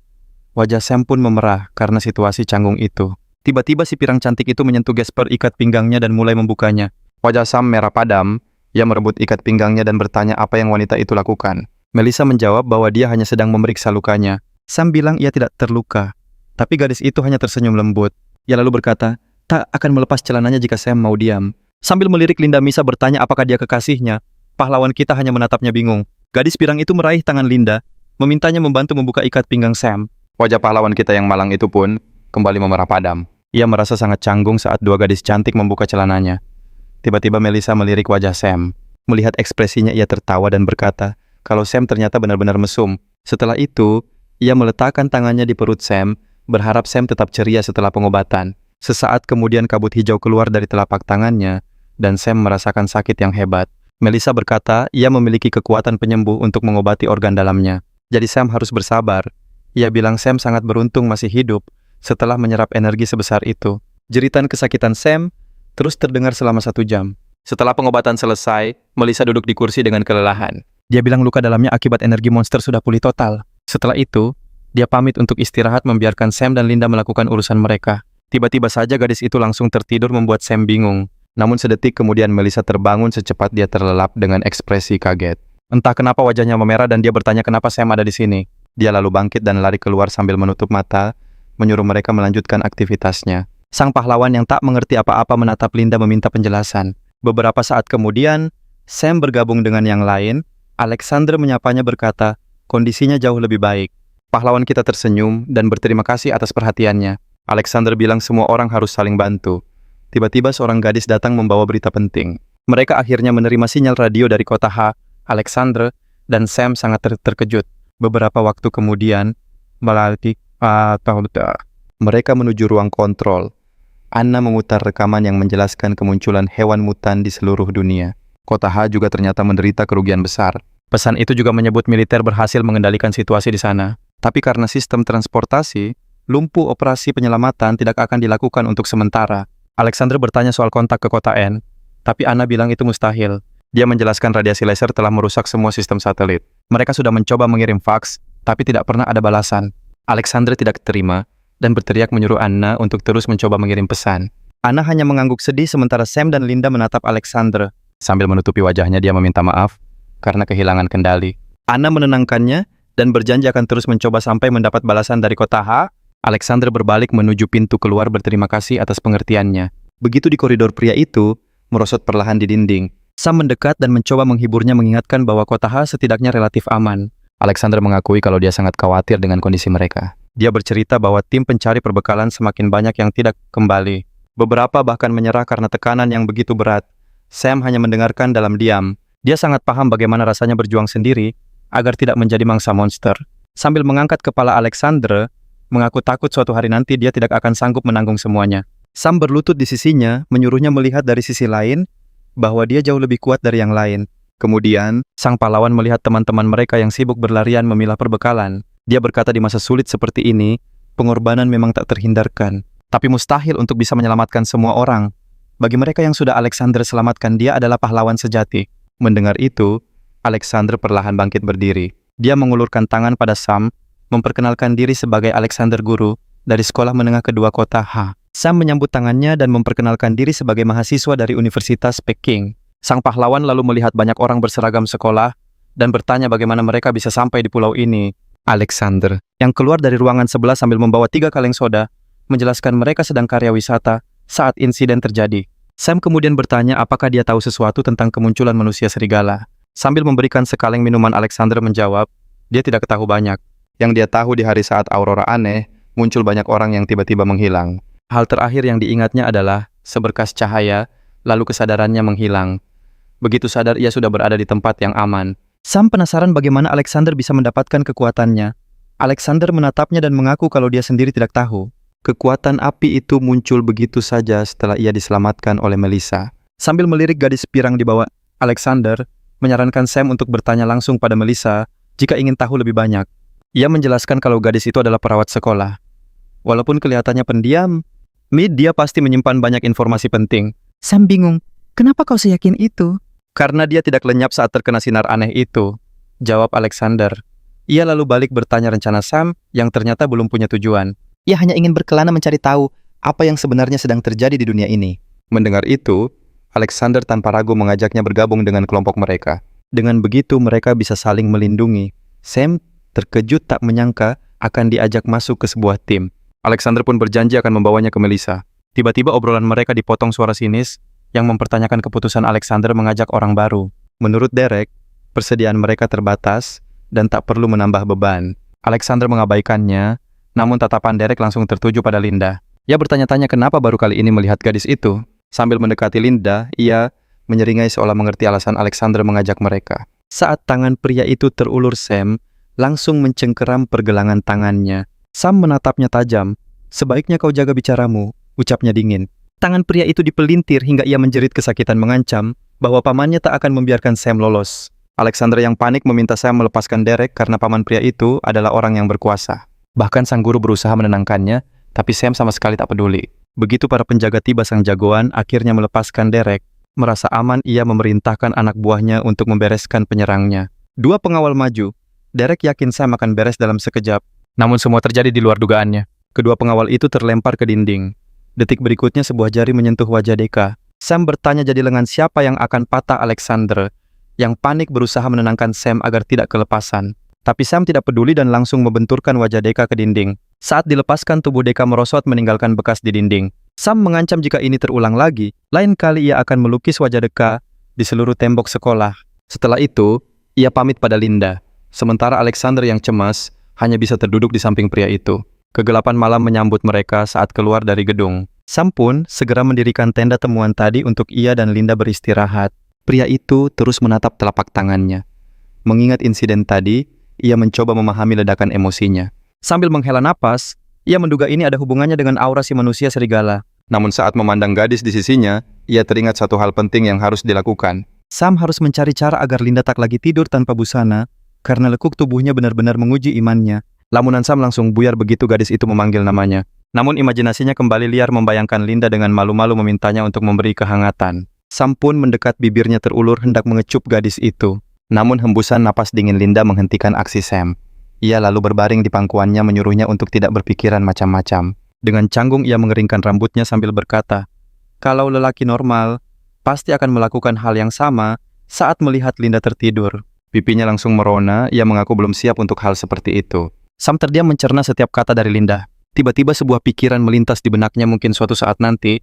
[SPEAKER 1] Wajah Sam pun memerah karena situasi canggung itu. Tiba-tiba si pirang cantik itu menyentuh gesper ikat pinggangnya dan mulai membukanya. Wajah Sam merah padam. Ia merebut ikat pinggangnya dan bertanya apa yang wanita itu lakukan. Melissa menjawab bahwa dia hanya sedang memeriksa lukanya. Sam bilang ia tidak terluka. Tapi gadis itu hanya tersenyum lembut. Ia lalu berkata, tak akan melepas celananya jika Sam mau diam. Sambil melirik Linda, Misa bertanya apakah dia kekasihnya. Pahlawan kita hanya menatapnya bingung. Gadis pirang itu meraih tangan Linda, memintanya membantu membuka ikat pinggang Sam. Wajah pahlawan kita yang malang itu pun kembali memerah padam. Ia merasa sangat canggung saat dua gadis cantik membuka celananya. Tiba-tiba Melissa melirik wajah Sam. Melihat ekspresinya ia tertawa dan berkata, kalau Sam ternyata benar-benar mesum. Setelah itu, ia meletakkan tangannya di perut Sam, berharap Sam tetap ceria setelah pengobatan. Sesaat kemudian kabut hijau keluar dari telapak tangannya, dan Sam merasakan sakit yang hebat. Melissa berkata, ia memiliki kekuatan penyembuh untuk mengobati organ dalamnya. Jadi Sam harus bersabar. Ia bilang Sam sangat beruntung masih hidup setelah menyerap energi sebesar itu. Jeritan kesakitan Sam terus terdengar selama 1 jam. Setelah pengobatan selesai, Melissa duduk di kursi dengan kelelahan. Dia bilang luka dalamnya akibat energi monster sudah pulih total. Setelah itu, dia pamit untuk istirahat membiarkan Sam dan Linda melakukan urusan mereka. Tiba-tiba saja gadis itu langsung tertidur membuat Sam bingung. Namun sedetik kemudian Melissa terbangun secepat dia terlelap dengan ekspresi kaget. Entah kenapa wajahnya memerah dan dia bertanya kenapa Sam ada di sini. Dia lalu bangkit dan lari keluar sambil menutup mata, menyuruh mereka melanjutkan aktivitasnya. Sang pahlawan yang tak mengerti apa-apa menatap Linda meminta penjelasan. Beberapa saat kemudian, Sam bergabung dengan yang lain. Alexander menyapanya berkata, kondisinya jauh lebih baik. Pahlawan kita tersenyum dan berterima kasih atas perhatiannya. Alexander bilang semua orang harus saling bantu. Tiba-tiba seorang gadis datang membawa berita penting. Mereka akhirnya menerima sinyal radio dari kota H. Alexander dan Sam sangat terkejut. Beberapa waktu kemudian, mereka menuju ruang kontrol. Anna memutar rekaman yang menjelaskan kemunculan hewan mutan di seluruh dunia. Kota H juga ternyata menderita kerugian besar. Pesan itu juga menyebut militer berhasil mengendalikan situasi di sana. Tapi karena sistem transportasi, lumpuh operasi penyelamatan tidak akan dilakukan untuk sementara. Alexander bertanya soal kontak ke kota N, tapi Anna bilang itu mustahil. Dia menjelaskan radiasi laser telah merusak semua sistem satelit. Mereka sudah mencoba mengirim faks, tapi tidak pernah ada balasan. Alexander tidak terima dan berteriak menyuruh Anna untuk terus mencoba mengirim pesan. Anna hanya mengangguk sedih sementara Sam dan Linda menatap Alexander. Sambil menutupi wajahnya dia meminta maaf karena kehilangan kendali. Anna menenangkannya dan berjanji akan terus mencoba sampai mendapat balasan dari kota H. Alexander berbalik menuju pintu keluar berterima kasih atas pengertiannya. Begitu di koridor pria itu, merosot perlahan di dinding. Sam mendekat dan mencoba menghiburnya mengingatkan bahwa kota H setidaknya relatif aman. Alexander mengakui kalau dia sangat khawatir dengan kondisi mereka. Dia bercerita bahwa tim pencari perbekalan semakin banyak yang tidak kembali. Beberapa bahkan menyerah karena tekanan yang begitu berat. Sam hanya mendengarkan dalam diam. Dia sangat paham bagaimana rasanya berjuang sendiri agar tidak menjadi mangsa monster. Sambil mengangkat kepala Alexander, mengaku takut suatu hari nanti dia tidak akan sanggup menanggung semuanya. Sam berlutut di sisinya, menyuruhnya melihat dari sisi lain bahwa dia jauh lebih kuat dari yang lain. Kemudian, sang pahlawan melihat teman-teman mereka yang sibuk berlarian memilah perbekalan. Dia berkata di masa sulit seperti ini, pengorbanan memang tak terhindarkan. Tapi mustahil untuk bisa menyelamatkan semua orang. Bagi mereka yang sudah Alexander selamatkan, dia adalah pahlawan sejati. Mendengar itu, Alexander perlahan bangkit berdiri. Dia mengulurkan tangan pada Sam, memperkenalkan diri sebagai Alexander Guru dari sekolah menengah kedua kota H. Sam menyambut tangannya dan memperkenalkan diri sebagai mahasiswa dari Universitas Peking. Sang pahlawan lalu melihat banyak orang berseragam sekolah dan bertanya bagaimana mereka bisa sampai di pulau ini. Alexander, yang keluar dari ruangan sebelah sambil membawa 3 kaleng soda, menjelaskan mereka sedang karya wisata saat insiden terjadi. Sam kemudian bertanya apakah dia tahu sesuatu tentang kemunculan manusia serigala. Sambil memberikan sekaleng minuman, Alexander menjawab, dia tidak tahu banyak. Yang dia tahu di hari saat aurora aneh, muncul banyak orang yang tiba-tiba menghilang. Hal terakhir yang diingatnya adalah seberkas cahaya, lalu kesadarannya menghilang. Begitu sadar, ia sudah berada di tempat yang aman. Sam penasaran bagaimana Alexander bisa mendapatkan kekuatannya. Alexander menatapnya dan mengaku kalau dia sendiri tidak tahu. Kekuatan api itu muncul begitu saja setelah ia diselamatkan oleh Melissa. Sambil melirik gadis pirang di bawah, Alexander menyarankan Sam untuk bertanya langsung pada Melissa jika ingin tahu lebih banyak. Ia menjelaskan kalau gadis itu adalah perawat sekolah. Walaupun kelihatannya pendiam, dia pasti menyimpan banyak informasi penting.
[SPEAKER 2] Sam bingung, kenapa kau seyakin itu?
[SPEAKER 1] Karena dia tidak lenyap saat terkena sinar aneh itu, jawab Alexander. Ia lalu balik bertanya rencana Sam yang ternyata belum punya tujuan. Ia hanya ingin berkelana mencari tahu apa yang sebenarnya sedang terjadi di dunia ini. Mendengar itu, Alexander tanpa ragu mengajaknya bergabung dengan kelompok mereka. Dengan begitu mereka bisa saling melindungi. Sam terkejut tak menyangka akan diajak masuk ke sebuah tim. Alexander pun berjanji akan membawanya ke Melissa. Tiba-tiba obrolan mereka dipotong suara sinis yang mempertanyakan keputusan Alexander mengajak orang baru. Menurut Derek, persediaan mereka terbatas dan tak perlu menambah beban. Alexander mengabaikannya, namun tatapan Derek langsung tertuju pada Linda. Ia bertanya-tanya kenapa baru kali ini melihat gadis itu. Sambil mendekati Linda, ia menyeringai seolah mengerti alasan Alexander mengajak mereka. Saat tangan pria itu terulur, Sam langsung mencengkeram pergelangan tangannya. Sam menatapnya tajam. Sebaiknya kau jaga bicaramu, ucapnya dingin. Tangan pria itu dipelintir hingga ia menjerit kesakitan, mengancam bahwa pamannya tak akan membiarkan Sam lolos. Alexander yang panik meminta Sam melepaskan Derek karena paman pria itu adalah orang yang berkuasa. Bahkan sang guru berusaha menenangkannya, tapi Sam sama sekali tak peduli. Begitu para penjaga tiba, sang jagoan akhirnya melepaskan Derek. Merasa aman, ia memerintahkan anak buahnya untuk membereskan penyerangnya. Dua pengawal maju. Derek yakin Sam akan beres dalam sekejap. Namun semua terjadi di luar dugaannya. Kedua pengawal itu terlempar ke dinding. Detik berikutnya sebuah jari menyentuh wajah Deka. Sam bertanya jadi lengan siapa yang akan patah. Alexander yang panik berusaha menenangkan Sam agar tidak kelepasan. Tapi Sam tidak peduli dan langsung membenturkan wajah Deka ke dinding. Saat dilepaskan, tubuh Deka merosot meninggalkan bekas di dinding. Sam mengancam jika ini terulang lagi, lain kali ia akan melukis wajah Deka di seluruh tembok sekolah. Setelah itu, ia pamit pada Linda. Sementara Alexander yang cemas hanya bisa terduduk di samping pria itu. Kegelapan malam menyambut mereka saat keluar dari gedung. Sam pun segera mendirikan tenda temuan tadi untuk ia dan Linda beristirahat. Pria itu terus menatap telapak tangannya. Mengingat insiden tadi, ia mencoba memahami ledakan emosinya. Sambil menghela napas, ia menduga ini ada hubungannya dengan aura si manusia serigala. Namun saat memandang gadis di sisinya, ia teringat satu hal penting yang harus dilakukan. Sam harus mencari cara agar Linda tak lagi tidur tanpa busana, karena lekuk tubuhnya benar-benar menguji imannya. Lamunan Sam langsung buyar begitu gadis itu memanggil namanya. Namun imajinasinya kembali liar membayangkan Linda dengan malu-malu memintanya untuk memberi kehangatan. Sam pun mendekat, bibirnya terulur hendak mengecup gadis itu. Namun hembusan napas dingin Linda menghentikan aksi Sam. Ia lalu berbaring di pangkuannya menyuruhnya untuk tidak berpikiran macam-macam. Dengan canggung ia mengeringkan rambutnya sambil berkata, kalau lelaki normal, pasti akan melakukan hal yang sama saat melihat Linda tertidur. Pipinya langsung merona, ia mengaku belum siap untuk hal seperti itu. Sam terdiam mencerna setiap kata dari Linda. Tiba-tiba sebuah pikiran melintas di benaknya, mungkin suatu saat nanti,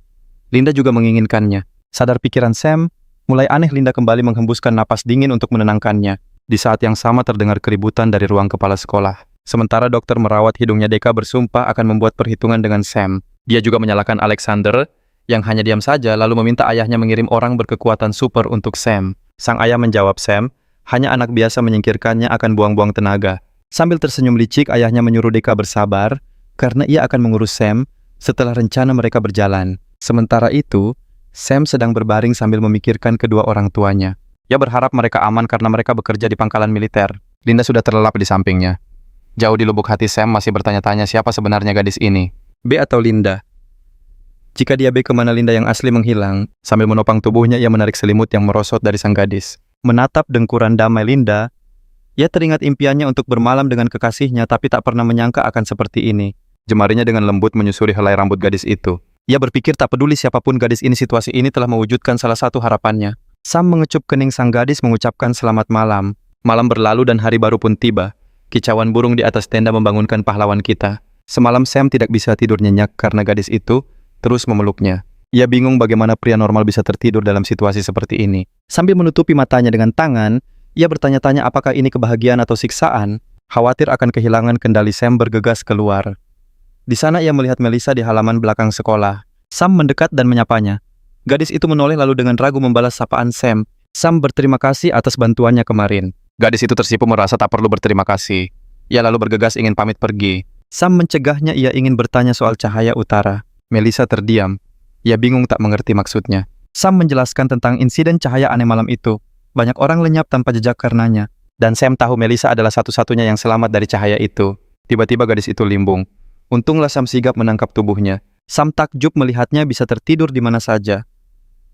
[SPEAKER 1] Linda juga menginginkannya. Sadar pikiran Sam, mulai aneh, Linda kembali menghembuskan napas dingin untuk menenangkannya. Di saat yang sama terdengar keributan dari ruang kepala sekolah. Sementara dokter merawat hidungnya Deka bersumpah akan membuat perhitungan dengan Sam. Dia juga menyalahkan Alexander, yang hanya diam saja lalu meminta ayahnya mengirim orang berkekuatan super untuk Sam. Sang ayah menjawab Sam, hanya anak biasa, menyingkirkannya akan buang-buang tenaga. Sambil tersenyum licik, ayahnya menyuruh Deka bersabar, karena ia akan mengurus Sam setelah rencana mereka berjalan. Sementara itu, Sam sedang berbaring sambil memikirkan kedua orang tuanya. Ia berharap mereka aman karena mereka bekerja di pangkalan militer. Linda sudah terlelap di sampingnya. Jauh di lubuk hati Sam masih bertanya-tanya siapa sebenarnya gadis ini. B atau Linda? Jika dia B, kemana Linda yang asli menghilang? Sambil menopang tubuhnya, ia menarik selimut yang merosot dari sang gadis. Menatap dengkuran damai Linda, ia teringat impiannya untuk bermalam dengan kekasihnya, tapi tak pernah menyangka akan seperti ini. Jemarinya dengan lembut menyusuri helai rambut gadis itu. Ia berpikir tak peduli siapapun gadis ini, situasi ini telah mewujudkan salah satu harapannya. Sam mengecup kening sang gadis mengucapkan selamat malam. Malam berlalu dan hari baru pun tiba. Kicauan burung di atas tenda membangunkan pahlawan kita. Semalam Sam tidak bisa tidur nyenyak karena gadis itu terus memeluknya. Ia bingung bagaimana pria normal bisa tertidur dalam situasi seperti ini. Sambil menutupi matanya dengan tangan, ia bertanya-tanya apakah ini kebahagiaan atau siksaan. Khawatir akan kehilangan kendali, Sam bergegas keluar. Di sana ia melihat Melissa di halaman belakang sekolah. Sam mendekat dan menyapanya. Gadis itu menoleh lalu dengan ragu membalas sapaan Sam. Sam berterima kasih atas bantuannya kemarin. Gadis itu tersipu merasa tak perlu berterima kasih. Ia lalu bergegas ingin pamit pergi. Sam mencegahnya, ia ingin bertanya soal cahaya utara. Melissa terdiam. Ia bingung tak mengerti maksudnya. Sam menjelaskan tentang insiden cahaya aneh malam itu. Banyak orang lenyap tanpa jejak karenanya. Dan Sam tahu Melissa adalah satu-satunya yang selamat dari cahaya itu. Tiba-tiba gadis itu limbung. Untunglah Sam sigap menangkap tubuhnya. Sam takjub melihatnya bisa tertidur di mana saja.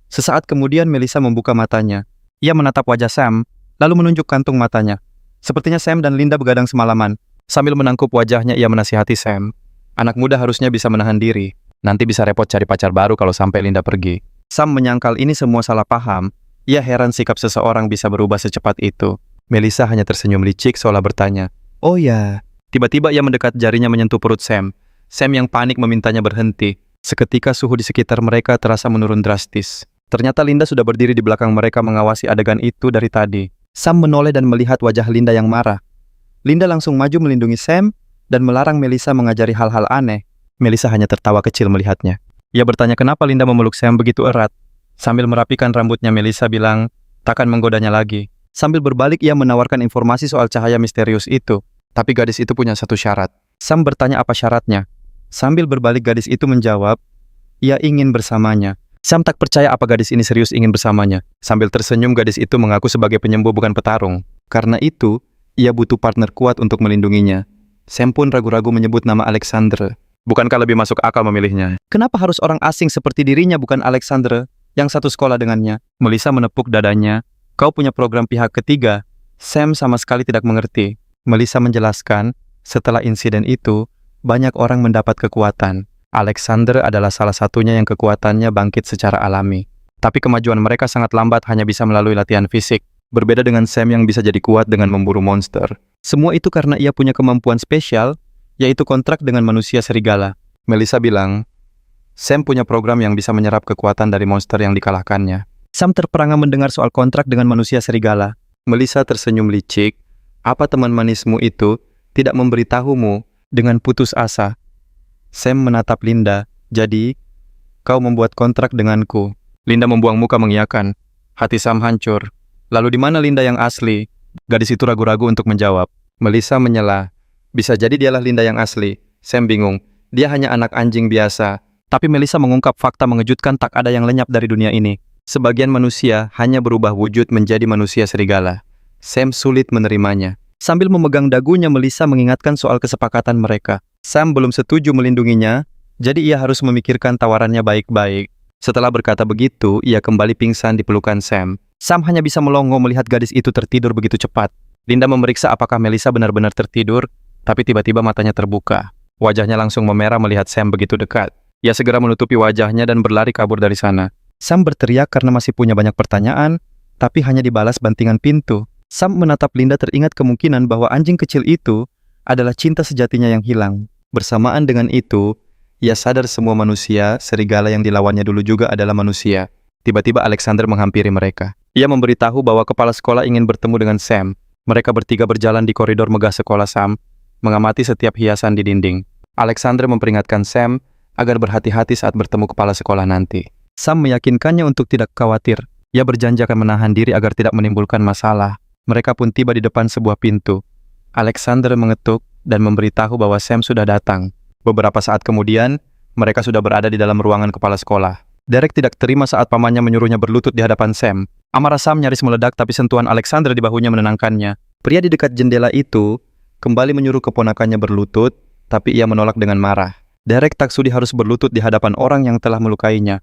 [SPEAKER 1] Sesaat kemudian Melissa membuka matanya. Ia menatap wajah Sam, lalu menunjuk kantung matanya. Sepertinya Sam dan Linda begadang semalaman. Sambil menangkup wajahnya, ia menasihati Sam. Anak muda harusnya bisa menahan diri. Nanti bisa repot cari pacar baru kalau sampai Linda pergi. Sam menyangkal ini semua salah paham. Ia heran sikap seseorang bisa berubah secepat itu. Melissa hanya tersenyum licik seolah bertanya, "Oh ya." Tiba-tiba ia mendekat, jarinya menyentuh perut Sam. Sam yang panik memintanya berhenti. Seketika suhu di sekitar mereka terasa menurun drastis. Ternyata Linda sudah berdiri di belakang mereka mengawasi adegan itu dari tadi. Sam menoleh dan melihat wajah Linda yang marah. Linda langsung maju melindungi Sam dan melarang Melissa mengajari hal-hal aneh. Melissa hanya tertawa kecil melihatnya. Ia bertanya kenapa Linda memeluk Sam begitu erat. Sambil merapikan rambutnya, Melissa bilang, takkan menggodanya lagi. Sambil berbalik, ia menawarkan informasi soal cahaya misterius itu. Tapi gadis itu punya satu syarat. Sam bertanya apa syaratnya. Sambil berbalik, gadis itu menjawab, ia ingin bersamanya. Sam tak percaya apa gadis ini serius ingin bersamanya. Sambil tersenyum, gadis itu mengaku sebagai penyembuh bukan petarung. Karena itu, ia butuh partner kuat untuk melindunginya. Sam pun ragu-ragu menyebut nama Alexandre. Bukankah lebih masuk akal memilihnya? Kenapa harus orang asing seperti dirinya bukan Alexandre yang satu sekolah dengannya? Melissa menepuk dadanya. Kau punya program pihak ketiga. Sam sama sekali tidak mengerti. Melissa menjelaskan, setelah insiden itu, banyak orang mendapat kekuatan. Alexander adalah salah satunya yang kekuatannya bangkit secara alami. Tapi kemajuan mereka sangat lambat, hanya bisa melalui latihan fisik. Berbeda dengan Sam yang bisa jadi kuat dengan memburu monster. Semua itu karena ia punya kemampuan spesial, yaitu kontrak dengan manusia serigala. Melissa bilang, Sam punya program yang bisa menyerap kekuatan dari monster yang dikalahkannya. Sam terperangah mendengar soal kontrak dengan manusia serigala. Melissa tersenyum licik. Apa teman manismu itu tidak memberitahumu? Dengan putus asa. Sam menatap Linda. Jadi, kau membuat kontrak denganku. Linda membuang muka mengiyakan. Hati Sam hancur. Lalu di mana Linda yang asli? Gadis itu ragu-ragu untuk menjawab. Melissa menyela. Bisa jadi dialah Linda yang asli. Sam bingung. Dia hanya anak anjing biasa. Tapi Melissa mengungkap fakta mengejutkan, tak ada yang lenyap dari dunia ini. Sebagian manusia hanya berubah wujud menjadi manusia serigala. Sam sulit menerimanya. Sambil memegang dagunya, Melissa mengingatkan soal kesepakatan mereka. Sam belum setuju melindunginya, jadi ia harus memikirkan tawarannya baik-baik. Setelah berkata begitu, ia kembali pingsan di pelukan Sam. Sam hanya bisa melongo melihat gadis itu tertidur begitu cepat. Linda memeriksa apakah Melissa benar-benar tertidur, tapi tiba-tiba matanya terbuka. Wajahnya langsung memerah melihat Sam begitu dekat. Ia segera menutupi wajahnya dan berlari kabur dari sana. Sam berteriak karena masih punya banyak pertanyaan, tapi hanya dibalas bantingan pintu. Sam menatap Linda, teringat kemungkinan bahwa anjing kecil itu adalah cinta sejatinya yang hilang. Bersamaan dengan itu, ia sadar semua manusia, serigala yang dilawannya dulu juga adalah manusia. Tiba-tiba Alexander menghampiri mereka. Ia memberitahu bahwa kepala sekolah ingin bertemu dengan Sam. Mereka bertiga berjalan di koridor megah sekolah Sam, mengamati setiap hiasan di dinding. Alexander memperingatkan Sam agar berhati-hati saat bertemu kepala sekolah nanti. Sam meyakinkannya untuk tidak khawatir. Ia berjanji akan menahan diri agar tidak menimbulkan masalah. Mereka pun tiba di depan sebuah pintu. Alexander mengetuk dan memberitahu bahwa Sam sudah datang. Beberapa saat kemudian, mereka sudah berada di dalam ruangan kepala sekolah. Derek tidak terima saat pamannya menyuruhnya berlutut di hadapan Sam. Amarah Sam nyaris meledak, tapi sentuhan Alexander di bahunya menenangkannya. Pria di dekat jendela itu kembali menyuruh keponakannya berlutut, tapi ia menolak dengan marah. Derek tak sudi harus berlutut di hadapan orang yang telah melukainya.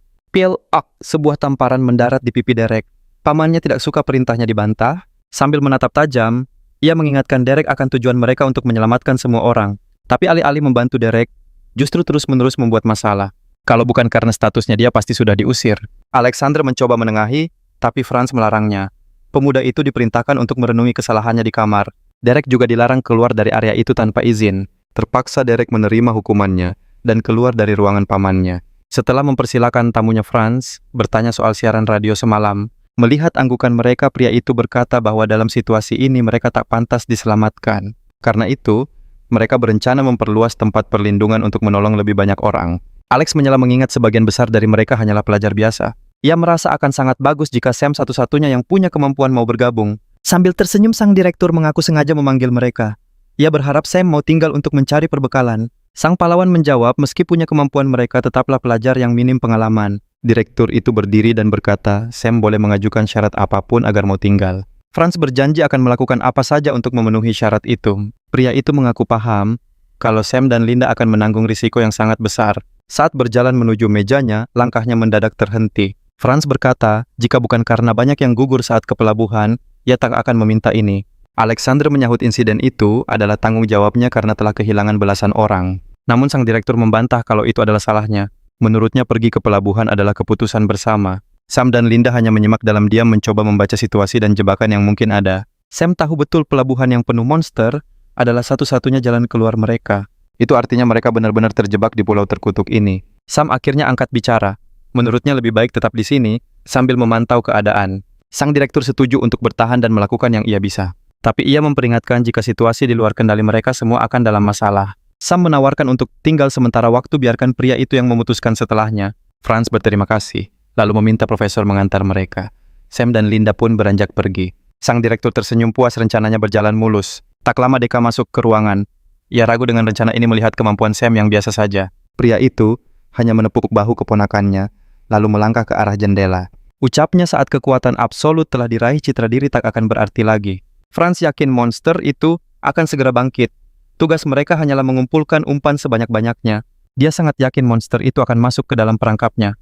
[SPEAKER 1] Sebuah tamparan mendarat di pipi Derek. Pamannya tidak suka perintahnya dibantah. Sambil menatap tajam, ia mengingatkan Derek akan tujuan mereka untuk menyelamatkan semua orang. Tapi alih-alih membantu Derek, justru terus-menerus membuat masalah. Kalau bukan karena statusnya, dia pasti sudah diusir. Alexander mencoba menengahi, tapi Franz melarangnya. Pemuda itu diperintahkan untuk merenungi kesalahannya di kamar. Derek juga dilarang keluar dari area itu tanpa izin. Terpaksa Derek menerima hukumannya dan keluar dari ruangan pamannya. Setelah mempersilakan tamunya Franz bertanya soal siaran radio semalam, melihat anggukan mereka, pria itu berkata bahwa dalam situasi ini mereka tak pantas diselamatkan. Karena itu, mereka berencana memperluas tempat perlindungan untuk menolong lebih banyak orang. Alex menyela mengingat sebagian besar dari mereka hanyalah pelajar biasa. Ia merasa akan sangat bagus jika Sam satu-satunya yang punya kemampuan mau bergabung. Sambil tersenyum, sang direktur mengaku sengaja memanggil mereka. Ia berharap Sam mau tinggal untuk mencari perbekalan. Sang pahlawan menjawab, meski punya kemampuan mereka tetaplah pelajar yang minim pengalaman. Direktur itu berdiri dan berkata, Sam boleh mengajukan syarat apapun agar mau tinggal. Franz berjanji akan melakukan apa saja untuk memenuhi syarat itu. Pria itu mengaku paham kalau Sam dan Linda akan menanggung risiko yang sangat besar. Saat berjalan menuju mejanya, langkahnya mendadak terhenti. Franz berkata, jika bukan karena banyak yang gugur saat ke pelabuhan, ia tak akan meminta ini. Alexander menyahut insiden itu adalah tanggung jawabnya karena telah kehilangan belasan orang. Namun sang direktur membantah kalau itu adalah salahnya. Menurutnya pergi ke pelabuhan adalah keputusan bersama. Sam dan Linda hanya menyimak dalam diam mencoba membaca situasi dan jebakan yang mungkin ada. Sam tahu betul pelabuhan yang penuh monster adalah satu-satunya jalan keluar mereka. Itu artinya mereka benar-benar terjebak di pulau terkutuk ini. Sam akhirnya angkat bicara. Menurutnya lebih baik tetap di sini sambil memantau keadaan. Sang direktur setuju untuk bertahan dan melakukan yang ia bisa. Tapi ia memperingatkan jika situasi di luar kendali mereka semua akan dalam masalah. Sam menawarkan untuk tinggal sementara waktu, biarkan pria itu yang memutuskan setelahnya. Franz berterima kasih, lalu meminta profesor mengantar mereka. Sam dan Linda pun beranjak pergi. Sang direktur tersenyum puas, rencananya berjalan mulus. Tak lama Deka masuk ke ruangan. Ia ragu dengan rencana ini melihat kemampuan Sam yang biasa saja. Pria itu hanya menepuk bahu keponakannya, lalu melangkah ke arah jendela. Ucapnya saat kekuatan absolut telah diraih, citra diri tak akan berarti lagi. Franz yakin monster itu akan segera bangkit. Tugas mereka hanyalah mengumpulkan umpan sebanyak-banyaknya. Dia sangat yakin monster itu akan masuk ke dalam perangkapnya.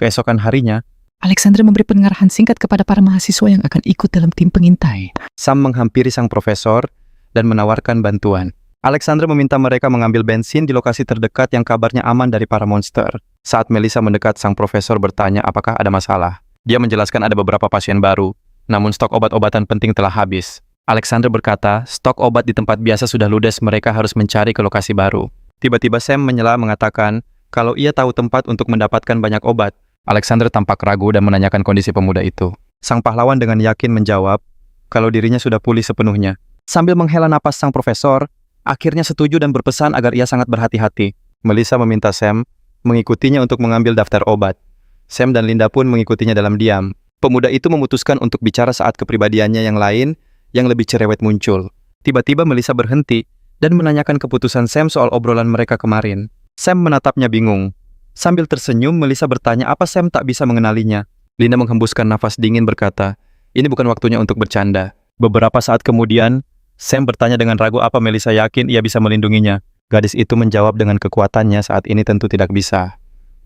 [SPEAKER 1] Keesokan harinya,
[SPEAKER 2] Alexander memberi pengarahan singkat kepada para mahasiswa yang akan ikut dalam tim pengintai.
[SPEAKER 1] Sam menghampiri sang profesor dan menawarkan bantuan. Alexander meminta mereka mengambil bensin di lokasi terdekat yang kabarnya aman dari para monster. Saat Melissa mendekat, sang profesor bertanya apakah ada masalah. Dia menjelaskan ada beberapa pasien baru, namun stok obat-obatan penting telah habis. Alexander berkata, stok obat di tempat biasa sudah ludes, mereka harus mencari ke lokasi baru. Tiba-tiba Sam menyela mengatakan kalau ia tahu tempat untuk mendapatkan banyak obat. Alexander tampak ragu dan menanyakan kondisi pemuda itu. Sang pahlawan dengan yakin menjawab kalau dirinya sudah pulih sepenuhnya. Sambil menghela napas, sang profesor akhirnya setuju dan berpesan agar ia sangat berhati-hati. Melissa meminta Sam mengikutinya untuk mengambil daftar obat. Sam dan Linda pun mengikutinya dalam diam. Pemuda itu memutuskan untuk bicara saat kepribadiannya yang lain yang lebih cerewet muncul. Tiba-tiba Melissa berhenti dan menanyakan keputusan Sam soal obrolan mereka kemarin. Sam menatapnya bingung. Sambil tersenyum, Melissa bertanya apa Sam tak bisa mengenalinya. Linda menghembuskan nafas dingin berkata, ini bukan waktunya untuk bercanda. Beberapa saat kemudian, Sam bertanya dengan ragu apa Melissa yakin ia bisa melindunginya. Gadis itu menjawab dengan kekuatannya saat ini tentu tidak bisa.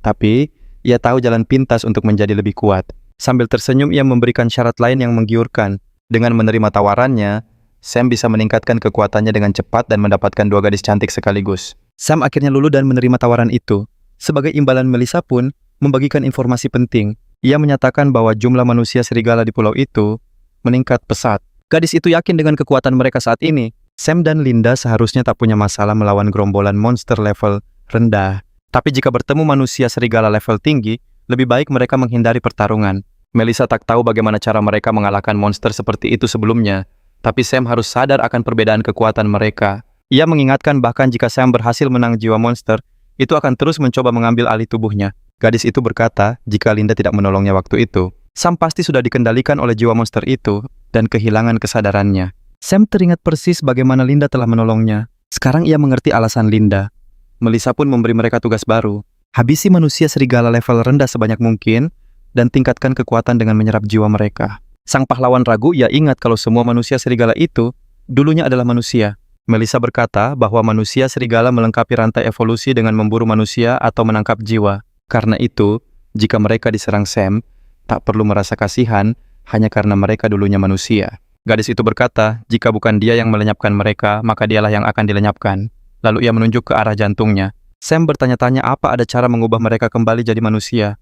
[SPEAKER 1] Tapi, ia tahu jalan pintas untuk menjadi lebih kuat. Sambil tersenyum, ia memberikan syarat lain yang menggiurkan. Dengan menerima tawarannya, Sam bisa meningkatkan kekuatannya dengan cepat dan mendapatkan 2 gadis cantik sekaligus. Sam akhirnya luluh dan menerima tawaran itu. Sebagai imbalan, Melissa pun membagikan informasi penting. Ia menyatakan bahwa jumlah manusia serigala di pulau itu meningkat pesat. Gadis itu yakin dengan kekuatan mereka saat ini. Sam dan Linda seharusnya tak punya masalah melawan gerombolan monster level rendah. Tapi jika bertemu manusia serigala level tinggi, lebih baik mereka menghindari pertarungan. Melissa tak tahu bagaimana cara mereka mengalahkan monster seperti itu sebelumnya. Tapi Sam harus sadar akan perbedaan kekuatan mereka. Ia mengingatkan bahkan jika Sam berhasil menang jiwa monster, itu akan terus mencoba mengambil alih tubuhnya. Gadis itu berkata jika Linda tidak menolongnya waktu itu, Sam pasti sudah dikendalikan oleh jiwa monster itu dan kehilangan kesadarannya. Sam teringat persis bagaimana Linda telah menolongnya. Sekarang ia mengerti alasan Linda. Melissa pun memberi mereka tugas baru. Habisi manusia serigala level rendah sebanyak mungkin dan tingkatkan kekuatan dengan menyerap jiwa mereka. Sang pahlawan ragu, ia ingat kalau semua manusia serigala itu dulunya adalah manusia. Melissa berkata bahwa manusia serigala melengkapi rantai evolusi dengan memburu manusia atau menangkap jiwa. Karena itu, jika mereka diserang Sam, tak perlu merasa kasihan hanya karena mereka dulunya manusia. Gadis itu berkata, jika bukan dia yang melenyapkan mereka, maka dialah yang akan dilenyapkan. Lalu ia menunjuk ke arah jantungnya. Sam bertanya-tanya apa ada cara mengubah mereka kembali jadi manusia.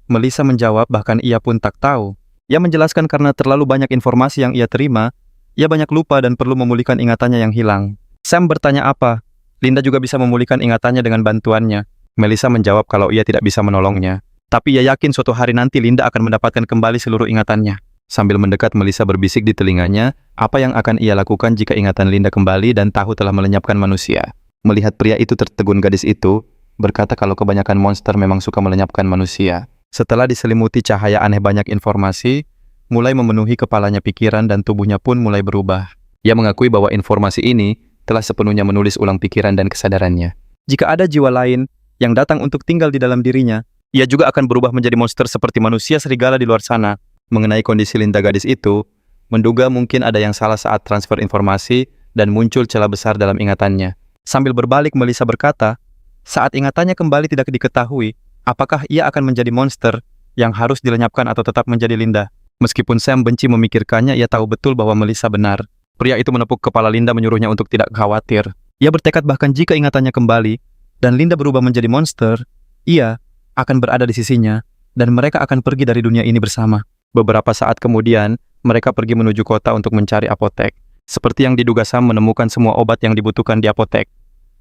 [SPEAKER 1] Melissa menjawab bahkan ia pun tak tahu. Ia menjelaskan karena terlalu banyak informasi yang ia terima, ia banyak lupa dan perlu memulihkan ingatannya yang hilang. Sam bertanya apa. Linda juga bisa memulihkan ingatannya dengan bantuannya. Melissa menjawab kalau ia tidak bisa menolongnya. Tapi ia yakin suatu hari nanti Linda akan mendapatkan kembali seluruh ingatannya. Sambil mendekat, Melissa berbisik di telinganya apa yang akan ia lakukan jika ingatan Linda kembali dan tahu telah melenyapkan manusia. Melihat pria itu tertegun, gadis itu berkata kalau kebanyakan monster memang suka melenyapkan manusia. Setelah diselimuti cahaya aneh, banyak informasi mulai memenuhi kepalanya, pikiran dan tubuhnya pun mulai berubah. Ia mengakui bahwa informasi ini telah sepenuhnya menulis ulang pikiran dan kesadarannya. Jika ada jiwa lain yang datang untuk tinggal di dalam dirinya, ia juga akan berubah menjadi monster seperti manusia serigala di luar sana. Mengenai kondisi Linda, gadis itu menduga mungkin ada yang salah saat transfer informasi dan muncul celah besar dalam ingatannya. Sambil berbalik, Melissa berkata, saat ingatannya kembali tidak diketahui apakah ia akan menjadi monster yang harus dilenyapkan atau tetap menjadi Linda. Meskipun Sam benci memikirkannya, ia tahu betul bahwa Melissa benar. Pria itu menepuk kepala Linda, menyuruhnya untuk tidak khawatir. Ia bertekad bahkan jika ingatannya kembali dan Linda berubah menjadi monster, ia akan berada di sisinya dan mereka akan pergi dari dunia ini bersama. Beberapa saat kemudian, mereka pergi menuju kota untuk mencari apotek. Seperti yang diduga, Sam menemukan semua obat yang dibutuhkan di apotek.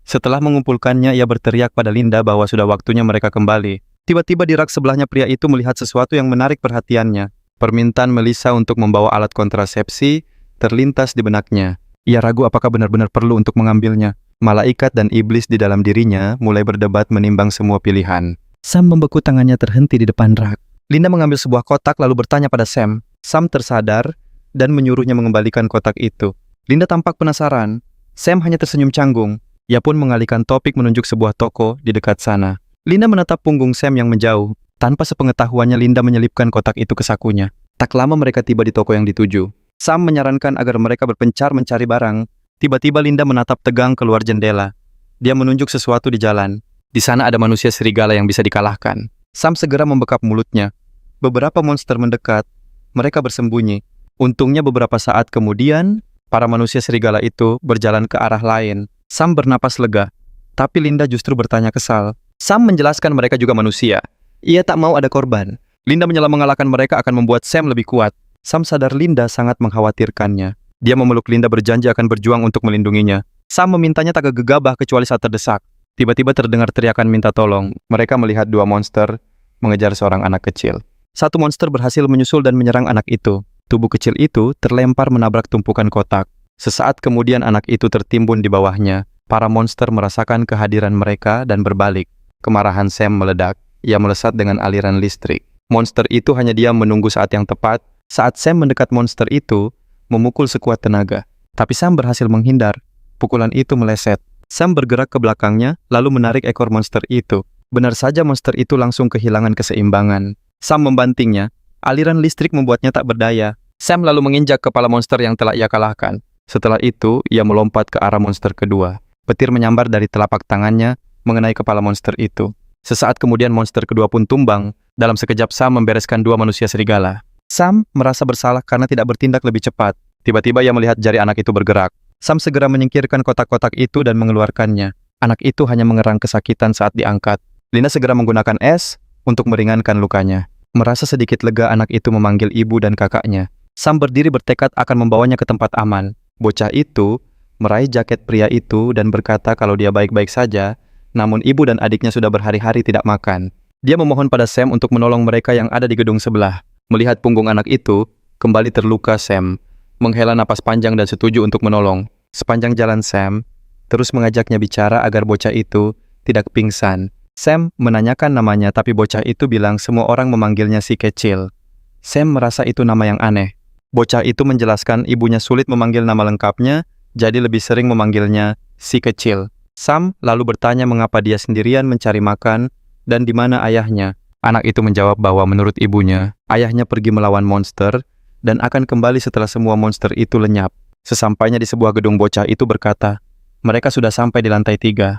[SPEAKER 1] Setelah mengumpulkannya, ia berteriak pada Linda bahwa sudah waktunya mereka kembali. Tiba-tiba di rak sebelahnya, pria itu melihat sesuatu yang menarik perhatiannya. Permintaan Melissa untuk membawa alat kontrasepsi terlintas di benaknya. Ia ragu apakah benar-benar perlu untuk mengambilnya. Malaikat dan iblis di dalam dirinya mulai berdebat menimbang semua pilihan. Sam membeku, tangannya terhenti di depan rak. Linda mengambil sebuah kotak lalu bertanya pada Sam. Sam tersadar dan menyuruhnya mengembalikan kotak itu. Linda tampak penasaran. Sam hanya tersenyum canggung. Ia pun mengalihkan topik menunjuk sebuah toko di dekat sana. Linda menatap punggung Sam yang menjauh. Tanpa sepengetahuannya, Linda menyelipkan kotak itu ke sakunya. Tak lama mereka tiba di toko yang dituju. Sam menyarankan agar mereka berpencar mencari barang. Tiba-tiba Linda menatap tegang keluar jendela. Dia menunjuk sesuatu di jalan. Di sana ada manusia serigala yang bisa dikalahkan. Sam segera membekap mulutnya. Beberapa monster mendekat. Mereka bersembunyi. Untungnya beberapa saat kemudian, para manusia serigala itu berjalan ke arah lain. Sam bernapas lega. Tapi Linda justru bertanya kesal. Sam menjelaskan mereka juga manusia. Ia tak mau ada korban. Linda menyela mengalahkan mereka akan membuat Sam lebih kuat. Sam sadar Linda sangat mengkhawatirkannya. Dia memeluk Linda, berjanji akan berjuang untuk melindunginya. Sam memintanya tak gegabah kecuali saat terdesak. Tiba-tiba terdengar teriakan minta tolong. Mereka melihat dua monster mengejar seorang anak kecil. Satu monster berhasil menyusul dan menyerang anak itu. Tubuh kecil itu terlempar menabrak tumpukan kotak. Sesaat kemudian anak itu tertimbun di bawahnya. Para monster merasakan kehadiran mereka dan berbalik. Kemarahan Sam meledak. Ia melesat dengan aliran listrik. Monster itu hanya diam menunggu saat yang tepat. Saat Sam mendekat, monster itu memukul sekuat tenaga. Tapi Sam berhasil menghindar. Pukulan itu meleset. Sam bergerak ke belakangnya, lalu menarik ekor monster itu. Benar saja, monster itu langsung kehilangan keseimbangan. Sam membantingnya. Aliran listrik membuatnya tak berdaya. Sam lalu menginjak kepala monster yang telah ia kalahkan. Setelah itu, ia melompat ke arah monster kedua. Petir menyambar dari telapak tangannya mengenai kepala monster itu. Sesaat kemudian monster kedua pun tumbang. Dalam sekejap Sam membereskan dua manusia serigala. Sam merasa bersalah karena tidak bertindak lebih cepat. Tiba-tiba ia melihat jari anak itu bergerak. Sam segera menyingkirkan kotak-kotak itu dan mengeluarkannya. Anak itu hanya mengerang kesakitan saat diangkat. Linda segera menggunakan es untuk meringankan lukanya. Merasa sedikit lega, anak itu memanggil ibu dan kakaknya. Sam berdiri bertekad akan membawanya ke tempat aman. Bocah itu meraih jaket pria itu dan berkata kalau dia baik-baik saja, namun ibu dan adiknya sudah berhari-hari tidak makan. Dia memohon pada Sam untuk menolong mereka yang ada di gedung sebelah. Melihat punggung anak itu kembali terluka, Sam menghela napas panjang dan setuju untuk menolong. Sepanjang jalan Sam terus mengajaknya bicara agar bocah itu tidak pingsan. Sam menanyakan namanya, tapi bocah itu bilang semua orang memanggilnya si kecil. Sam merasa itu nama yang aneh. Bocah itu menjelaskan ibunya sulit memanggil nama lengkapnya, jadi lebih sering memanggilnya si kecil. Sam lalu bertanya mengapa dia sendirian mencari makan dan di mana ayahnya. Anak itu menjawab bahwa menurut ibunya, ayahnya pergi melawan monster dan akan kembali setelah semua monster itu lenyap. Sesampainya di sebuah gedung, bocah itu berkata, mereka sudah sampai di lantai 3.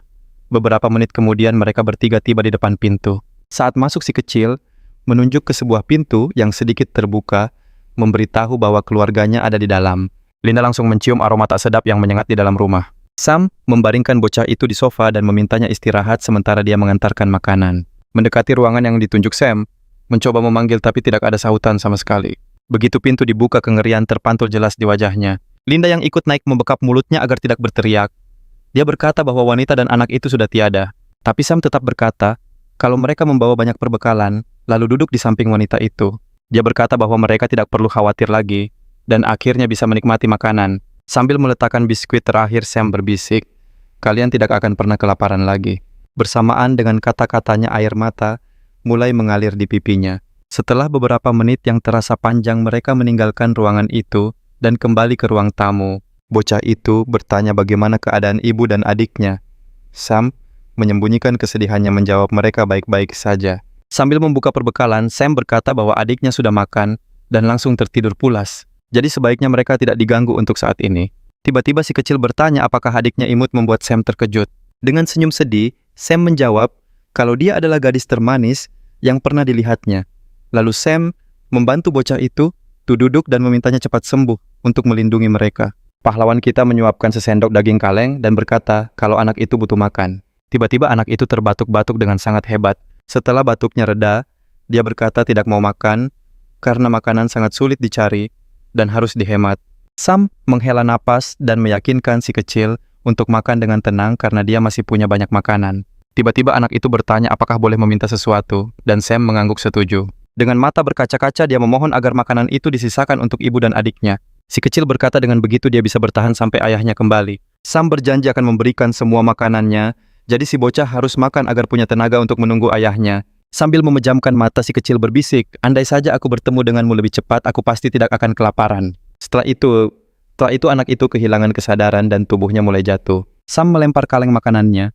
[SPEAKER 1] Beberapa menit kemudian mereka bertiga tiba di depan pintu. Saat masuk, si kecil menunjuk ke sebuah pintu yang sedikit terbuka, memberitahu bahwa keluarganya ada di dalam. Linda langsung mencium aroma tak sedap yang menyengat di dalam rumah. Sam membaringkan bocah itu di sofa dan memintanya istirahat sementara dia mengantarkan makanan. Mendekati ruangan yang ditunjuk Sam, mencoba memanggil tapi tidak ada sahutan sama sekali. Begitu pintu dibuka, kengerian terpantul jelas di wajahnya. Linda yang ikut naik membekap mulutnya agar tidak berteriak. Dia berkata bahwa wanita dan anak itu sudah tiada. Tapi Sam tetap berkata kalau mereka membawa banyak perbekalan, lalu duduk di samping wanita itu. Dia berkata bahwa mereka tidak perlu khawatir lagi, dan akhirnya bisa menikmati makanan. Sambil meletakkan biskuit terakhir, Sam berbisik, "Kalian tidak akan pernah kelaparan lagi." Bersamaan dengan kata-katanya, air mata mulai mengalir di pipinya. Setelah beberapa menit yang terasa panjang, mereka meninggalkan ruangan itu dan kembali ke ruang tamu. Bocah itu bertanya bagaimana keadaan ibu dan adiknya. Sam menyembunyikan kesedihannya menjawab mereka baik-baik saja. Sambil membuka perbekalan, Sam berkata bahwa adiknya sudah makan dan langsung tertidur pulas. Jadi sebaiknya mereka tidak diganggu untuk saat ini. Tiba-tiba si kecil bertanya apakah adiknya imut, membuat Sam terkejut. Dengan senyum sedih, Sam menjawab kalau dia adalah gadis termanis yang pernah dilihatnya. Lalu Sam membantu bocah itu duduk dan memintanya cepat sembuh untuk melindungi mereka. Pahlawan kita menyuapkan sesendok daging kaleng dan berkata kalau anak itu butuh makan. Tiba-tiba anak itu terbatuk-batuk dengan sangat hebat. Setelah batuknya reda, dia berkata tidak mau makan karena makanan sangat sulit dicari dan harus dihemat. Sam menghela napas dan meyakinkan si kecil untuk makan dengan tenang karena dia masih punya banyak makanan. Tiba-tiba anak itu bertanya apakah boleh meminta sesuatu, dan Sam mengangguk setuju. Dengan mata berkaca-kaca, dia memohon agar makanan itu disisakan untuk ibu dan adiknya. Si kecil berkata dengan begitu dia bisa bertahan sampai ayahnya kembali. Sam berjanji akan memberikan semua makanannya, jadi si bocah harus makan agar punya tenaga untuk menunggu ayahnya. Sambil memejamkan mata, si kecil berbisik, andai saja aku bertemu denganmu lebih cepat, aku pasti tidak akan kelaparan. Setelah itu anak itu kehilangan kesadaran dan tubuhnya mulai jatuh. Sam melempar kaleng makanannya.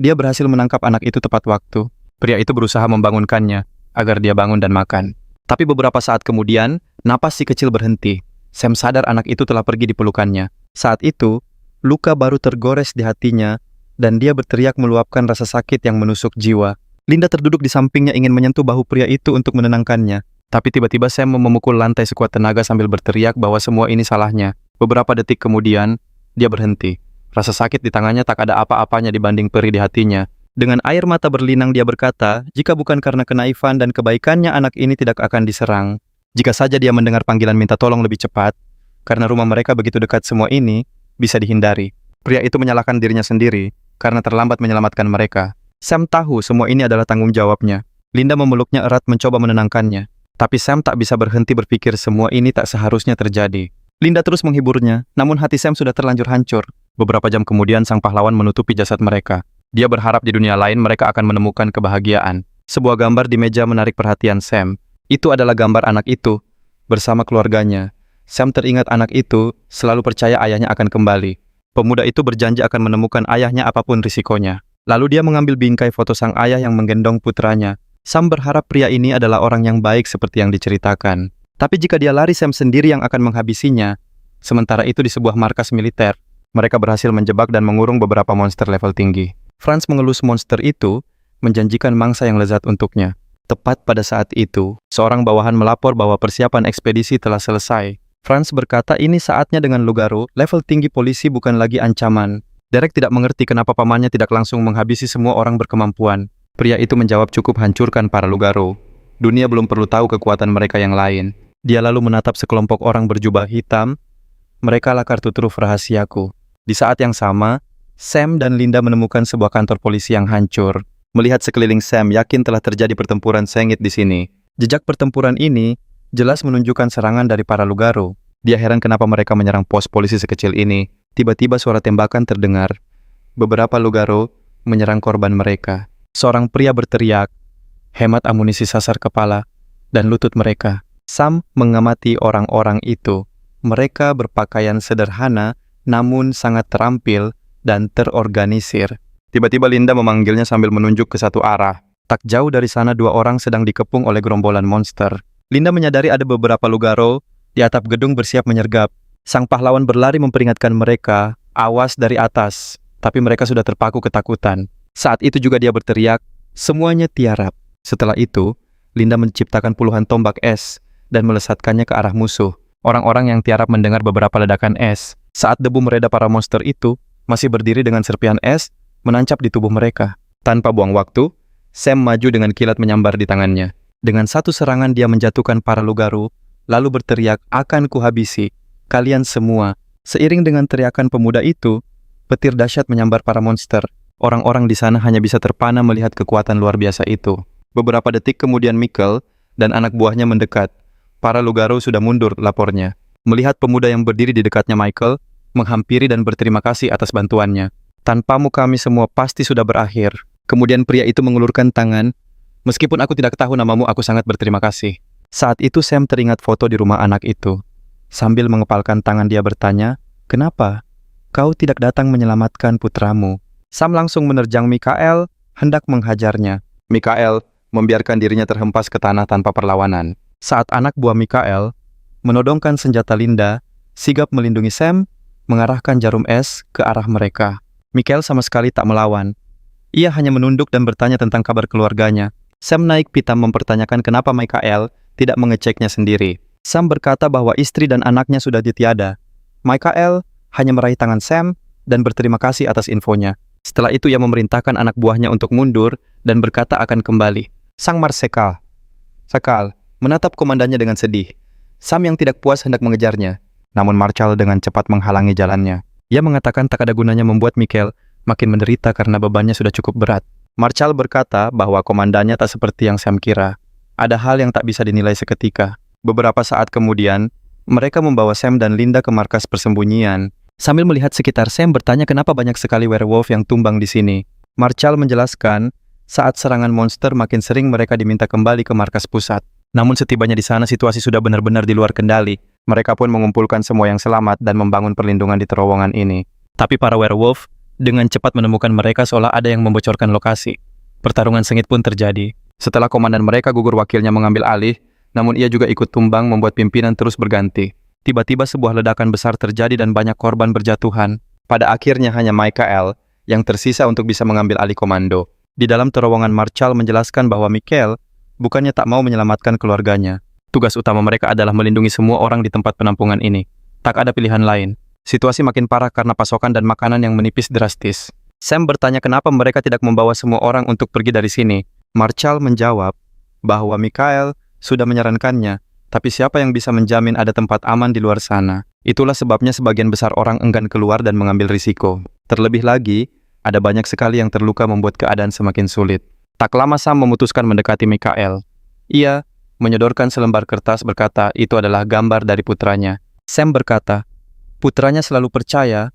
[SPEAKER 1] Dia berhasil menangkap anak itu tepat waktu. Pria itu berusaha membangunkannya agar dia bangun dan makan. Tapi beberapa saat kemudian, napas si kecil berhenti. Sam sadar anak itu telah pergi di pelukannya. Saat itu, luka baru tergores di hatinya, dan dia berteriak meluapkan rasa sakit yang menusuk jiwa. Linda terduduk di sampingnya ingin menyentuh bahu pria itu untuk menenangkannya. Tapi tiba-tiba Sam memukul lantai sekuat tenaga sambil berteriak bahwa semua ini salahnya. Beberapa detik kemudian, dia berhenti. Rasa sakit di tangannya tak ada apa-apanya dibanding perih di hatinya. Dengan air mata berlinang dia berkata, jika bukan karena kenaifan dan kebaikannya anak ini tidak akan diserang. Jika saja dia mendengar panggilan minta tolong lebih cepat, karena rumah mereka begitu dekat, semua ini bisa dihindari. Pria itu menyalahkan dirinya sendiri karena terlambat menyelamatkan mereka. Sam tahu semua ini adalah tanggung jawabnya. Linda memeluknya erat mencoba menenangkannya. Tapi Sam tak bisa berhenti berpikir semua ini tak seharusnya terjadi. Linda terus menghiburnya, namun hati Sam sudah terlanjur hancur. Beberapa jam kemudian sang pahlawan menutupi jasad mereka. Dia berharap di dunia lain mereka akan menemukan kebahagiaan. Sebuah gambar di meja menarik perhatian Sam. Itu adalah gambar anak itu bersama keluarganya. Sam teringat anak itu selalu percaya ayahnya akan kembali. Pemuda itu berjanji akan menemukan ayahnya apapun risikonya. Lalu dia mengambil bingkai foto sang ayah yang menggendong putranya. Sam berharap pria ini adalah orang yang baik seperti yang diceritakan. Tapi jika dia lari, Sam sendiri yang akan menghabisinya. Sementara itu di sebuah markas militer, mereka berhasil menjebak dan mengurung beberapa monster level tinggi. Franz mengelus monster itu, menjanjikan mangsa yang lezat untuknya. Tepat pada saat itu, seorang bawahan melapor bahwa persiapan ekspedisi telah selesai. Franz berkata ini saatnya dengan Lugaro, level tinggi polisi bukan lagi ancaman. Derek tidak mengerti kenapa pamannya tidak langsung menghabisi semua orang berkemampuan. Pria itu menjawab cukup hancurkan para Lugaro. Dunia belum perlu tahu kekuatan mereka yang lain. Dia lalu menatap sekelompok orang berjubah hitam. Merekalah kartu truf rahasiaku. Di saat yang sama, Sam dan Linda menemukan sebuah kantor polisi yang hancur. Melihat sekeliling, Sam yakin telah terjadi pertempuran sengit di sini. Jejak pertempuran ini jelas menunjukkan serangan dari para Lugaro. Dia heran kenapa mereka menyerang pos polisi sekecil ini. Tiba-tiba suara tembakan terdengar. Beberapa Lugaro menyerang korban mereka. Seorang pria berteriak, hemat amunisi sasar kepala dan lutut mereka. Sam mengamati orang-orang itu. Mereka berpakaian sederhana namun sangat terampil dan terorganisir. Tiba-tiba Linda memanggilnya sambil menunjuk ke satu arah. Tak jauh dari sana dua orang sedang dikepung oleh gerombolan monster. Linda menyadari ada beberapa Lugaro di atap gedung bersiap menyergap. Sang pahlawan berlari memperingatkan mereka, awas dari atas. Tapi mereka sudah terpaku ketakutan. Saat itu juga dia berteriak, semuanya tiarap. Setelah itu, Linda menciptakan puluhan tombak es dan melesatkannya ke arah musuh. Orang-orang yang tiarap mendengar beberapa ledakan es. Saat debu mereda, para monster itu masih berdiri dengan serpihan es menancap di tubuh mereka. Tanpa buang waktu, Sam maju dengan kilat menyambar di tangannya. Dengan satu serangan dia menjatuhkan para Lugaro, lalu berteriak, akan kuhabisi kalian semua. Seiring dengan teriakan pemuda itu, petir dahsyat menyambar para monster. Orang-orang di sana hanya bisa terpana melihat kekuatan luar biasa itu. Beberapa detik kemudian Mikkel dan anak buahnya mendekat. Para Lugaro sudah mundur, lapornya. Melihat pemuda yang berdiri di dekatnya Michael, menghampiri dan berterima kasih atas bantuannya. Tanpamu kami semua pasti sudah berakhir. Kemudian pria itu mengulurkan tangan. Meskipun aku tidak tahu namamu, aku sangat berterima kasih. Saat itu Sam teringat foto di rumah anak itu. Sambil mengepalkan tangan dia bertanya, "Kenapa? Kau tidak datang menyelamatkan putramu?" Sam langsung menerjang Mikael, hendak menghajarnya. Mikael membiarkan dirinya terhempas ke tanah tanpa perlawanan. Saat anak buah Mikael menodongkan senjata Linda, sigap melindungi Sam, mengarahkan jarum es ke arah mereka. Mikael sama sekali tak melawan. Ia hanya menunduk dan bertanya tentang kabar keluarganya. Sam naik pitam mempertanyakan kenapa Mikael tidak mengeceknya sendiri. Sam berkata bahwa istri dan anaknya sudah ditiada. Mikael hanya meraih tangan Sam dan berterima kasih atas infonya. Setelah itu ia memerintahkan anak buahnya untuk mundur dan berkata akan kembali. Sang Marsekal menatap komandannya dengan sedih. Sam yang tidak puas hendak mengejarnya, namun Marshall dengan cepat menghalangi jalannya. Ia mengatakan tak ada gunanya membuat Mikkel makin menderita karena bebannya sudah cukup berat. Marshall berkata bahwa komandannya tak seperti yang Sam kira. Ada hal yang tak bisa dinilai seketika. Beberapa saat kemudian, mereka membawa Sam dan Linda ke markas persembunyian. Sambil melihat sekitar, Sam bertanya kenapa banyak sekali werewolf yang tumbang di sini. Marshall menjelaskan, saat serangan monster makin sering mereka diminta kembali ke markas pusat. Namun setibanya di sana situasi sudah benar-benar di luar kendali. Mereka pun mengumpulkan semua yang selamat dan membangun perlindungan di terowongan ini. Tapi para werewolf dengan cepat menemukan mereka seolah ada yang membocorkan lokasi. Pertarungan sengit pun terjadi. Setelah komandan mereka gugur, wakilnya mengambil alih, namun ia juga ikut tumbang membuat pimpinan terus berganti. Tiba-tiba sebuah ledakan besar terjadi dan banyak korban berjatuhan. Pada akhirnya hanya Mikael yang tersisa untuk bisa mengambil alih komando. Di dalam terowongan, Marshall menjelaskan bahwa Mikkel bukannya tak mau menyelamatkan keluarganya. Tugas utama mereka adalah melindungi semua orang di tempat penampungan ini. Tak ada pilihan lain. Situasi makin parah karena pasokan dan makanan yang menipis drastis. Sam bertanya kenapa mereka tidak membawa semua orang untuk pergi dari sini. Marshall menjawab bahwa Mikael sudah menyarankannya, tapi siapa yang bisa menjamin ada tempat aman di luar sana? Itulah sebabnya sebagian besar orang enggan keluar dan mengambil risiko. Terlebih lagi, ada banyak sekali yang terluka membuat keadaan semakin sulit. Tak lama Sam memutuskan mendekati Mikael. Ia menyodorkan selembar kertas berkata itu adalah gambar dari putranya. Sam berkata, putranya selalu percaya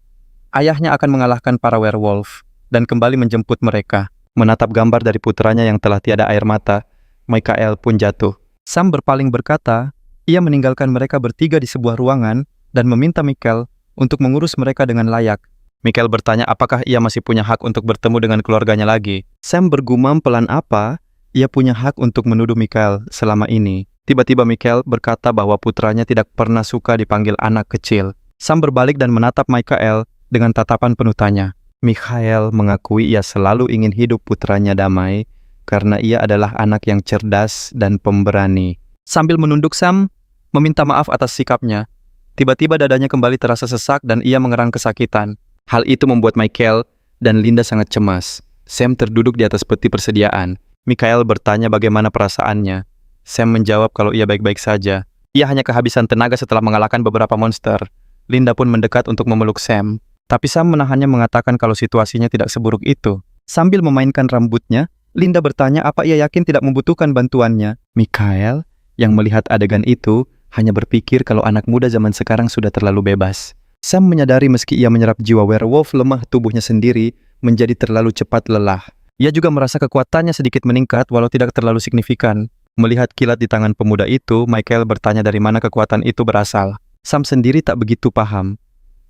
[SPEAKER 1] ayahnya akan mengalahkan para werewolf dan kembali menjemput mereka. Menatap gambar dari putranya yang telah tiada air mata, Mikael pun jatuh. Sam berpaling berkata, ia meninggalkan mereka bertiga di sebuah ruangan dan meminta Mikkel untuk mengurus mereka dengan layak. Mikkel bertanya apakah ia masih punya hak untuk bertemu dengan keluarganya lagi. Sam bergumam pelan apa ia punya hak untuk menuduh Mikkel selama ini. Tiba-tiba Mikkel berkata bahwa putranya tidak pernah suka dipanggil anak kecil. Sam berbalik dan menatap Mikael dengan tatapan penuh tanya. Mikael mengakui ia selalu ingin hidup putranya damai karena ia adalah anak yang cerdas dan pemberani. Sambil menunduk, Sam meminta maaf atas sikapnya. Tiba-tiba dadanya kembali terasa sesak dan ia mengerang kesakitan. Hal itu membuat Mikael dan Linda sangat cemas. Sam terduduk di atas peti persediaan. Mikael bertanya bagaimana perasaannya. Sam menjawab kalau ia baik-baik saja. Ia hanya kehabisan tenaga setelah mengalahkan beberapa monster. Linda pun mendekat untuk memeluk Sam. Tapi Sam menahannya mengatakan kalau situasinya tidak seburuk itu. Sambil memainkan rambutnya, Linda bertanya apa ia yakin tidak membutuhkan bantuannya. Mikael yang melihat adegan itu hanya berpikir kalau anak muda zaman sekarang sudah terlalu bebas. Sam menyadari meski ia menyerap jiwa werewolf, lemah tubuhnya sendiri menjadi terlalu cepat lelah. Ia juga merasa kekuatannya sedikit meningkat walau tidak terlalu signifikan. Melihat kilat di tangan pemuda itu, Mikael bertanya dari mana kekuatan itu berasal. Sam sendiri tak begitu paham.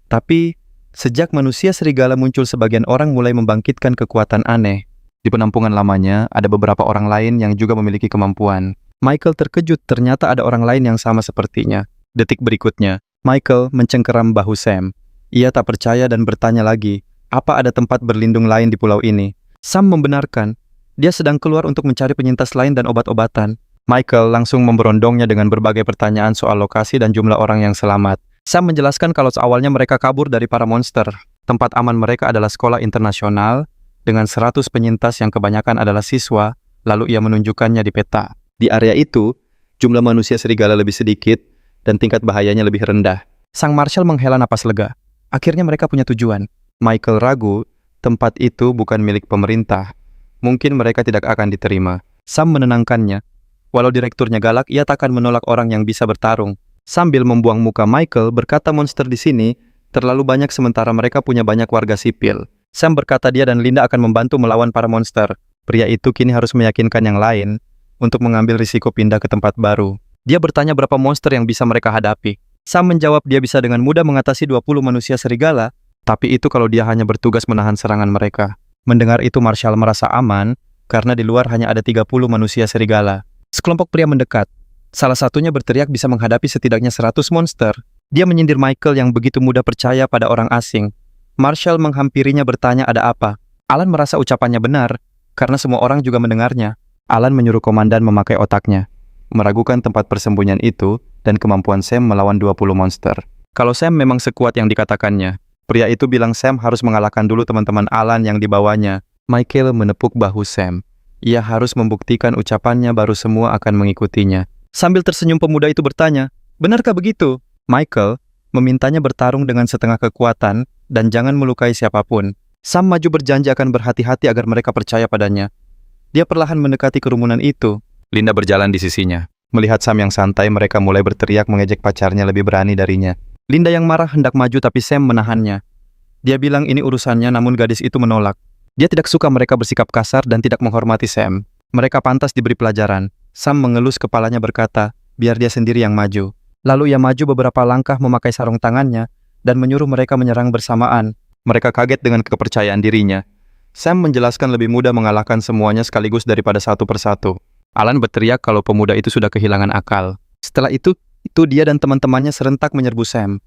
[SPEAKER 1] Tapi sejak manusia serigala muncul, sebagian orang mulai membangkitkan kekuatan aneh. Di penampungan lamanya, ada beberapa orang lain yang juga memiliki kemampuan. Michael terkejut, ternyata ada orang lain yang sama sepertinya. Detik berikutnya, Michael mencengkeram bahu Sam. Ia tak percaya dan bertanya lagi, apa ada tempat berlindung lain di pulau ini? Sam membenarkan, dia sedang keluar untuk mencari penyintas lain dan obat-obatan. Michael langsung memberondongnya dengan berbagai pertanyaan soal lokasi dan jumlah orang yang selamat. Sam menjelaskan kalau seawalnya mereka kabur dari para monster. Tempat aman mereka adalah sekolah internasional dengan 100 penyintas yang kebanyakan adalah siswa, lalu ia menunjukkannya di peta. Di area itu, jumlah manusia serigala lebih sedikit dan tingkat bahayanya lebih rendah. Sang Marshal menghela napas lega. Akhirnya mereka punya tujuan. Michael ragu, tempat itu bukan milik pemerintah, mungkin mereka tidak akan diterima. Sam menenangkannya. Walau direkturnya galak, ia takkan menolak orang yang bisa bertarung. Sambil membuang muka, Michael berkata monster di sini terlalu banyak sementara mereka punya banyak warga sipil. Sam berkata dia dan Linda akan membantu melawan para monster. Pria itu kini harus meyakinkan yang lain untuk mengambil risiko pindah ke tempat baru. Dia bertanya berapa monster yang bisa mereka hadapi. Sam menjawab dia bisa dengan mudah mengatasi 20 manusia serigala, tapi itu kalau dia hanya bertugas menahan serangan mereka. Mendengar itu Marshall merasa aman, karena di luar hanya ada 30 manusia serigala. Sekelompok pria mendekat. Salah satunya berteriak bisa menghadapi setidaknya 100 monster. Dia menyindir Michael yang begitu mudah percaya pada orang asing. Marshall menghampirinya bertanya ada apa. Alan merasa ucapannya benar, karena semua orang juga mendengarnya. Alan menyuruh komandan memakai otaknya, meragukan tempat persembunyian itu dan kemampuan Sam melawan 20 monster. Kalau Sam memang sekuat yang dikatakannya, pria itu bilang Sam harus mengalahkan dulu teman-teman Alan yang dibawanya. Michael menepuk bahu Sam. Ia harus membuktikan ucapannya baru semua akan mengikutinya. Sambil tersenyum pemuda itu bertanya, benarkah begitu? Michael memintanya bertarung dengan setengah kekuatan dan jangan melukai siapapun. Sam maju berjanji akan berhati-hati agar mereka percaya padanya. Dia perlahan mendekati kerumunan itu. Linda berjalan di sisinya. Melihat Sam yang santai, mereka mulai berteriak mengejek pacarnya lebih berani darinya. Linda yang marah hendak maju tapi Sam menahannya. Dia bilang ini urusannya, namun gadis itu menolak. Dia tidak suka mereka bersikap kasar dan tidak menghormati Sam. Mereka pantas diberi pelajaran. Sam mengelus kepalanya berkata, biar dia sendiri yang maju. Lalu ia maju beberapa langkah memakai sarung tangannya dan menyuruh mereka menyerang bersamaan. Mereka kaget dengan kepercayaan dirinya. Sam menjelaskan lebih mudah mengalahkan semuanya sekaligus daripada satu persatu. Alan berteriak kalau pemuda itu sudah kehilangan akal. Setelah itu dia dan teman-temannya serentak menyerbu Sam.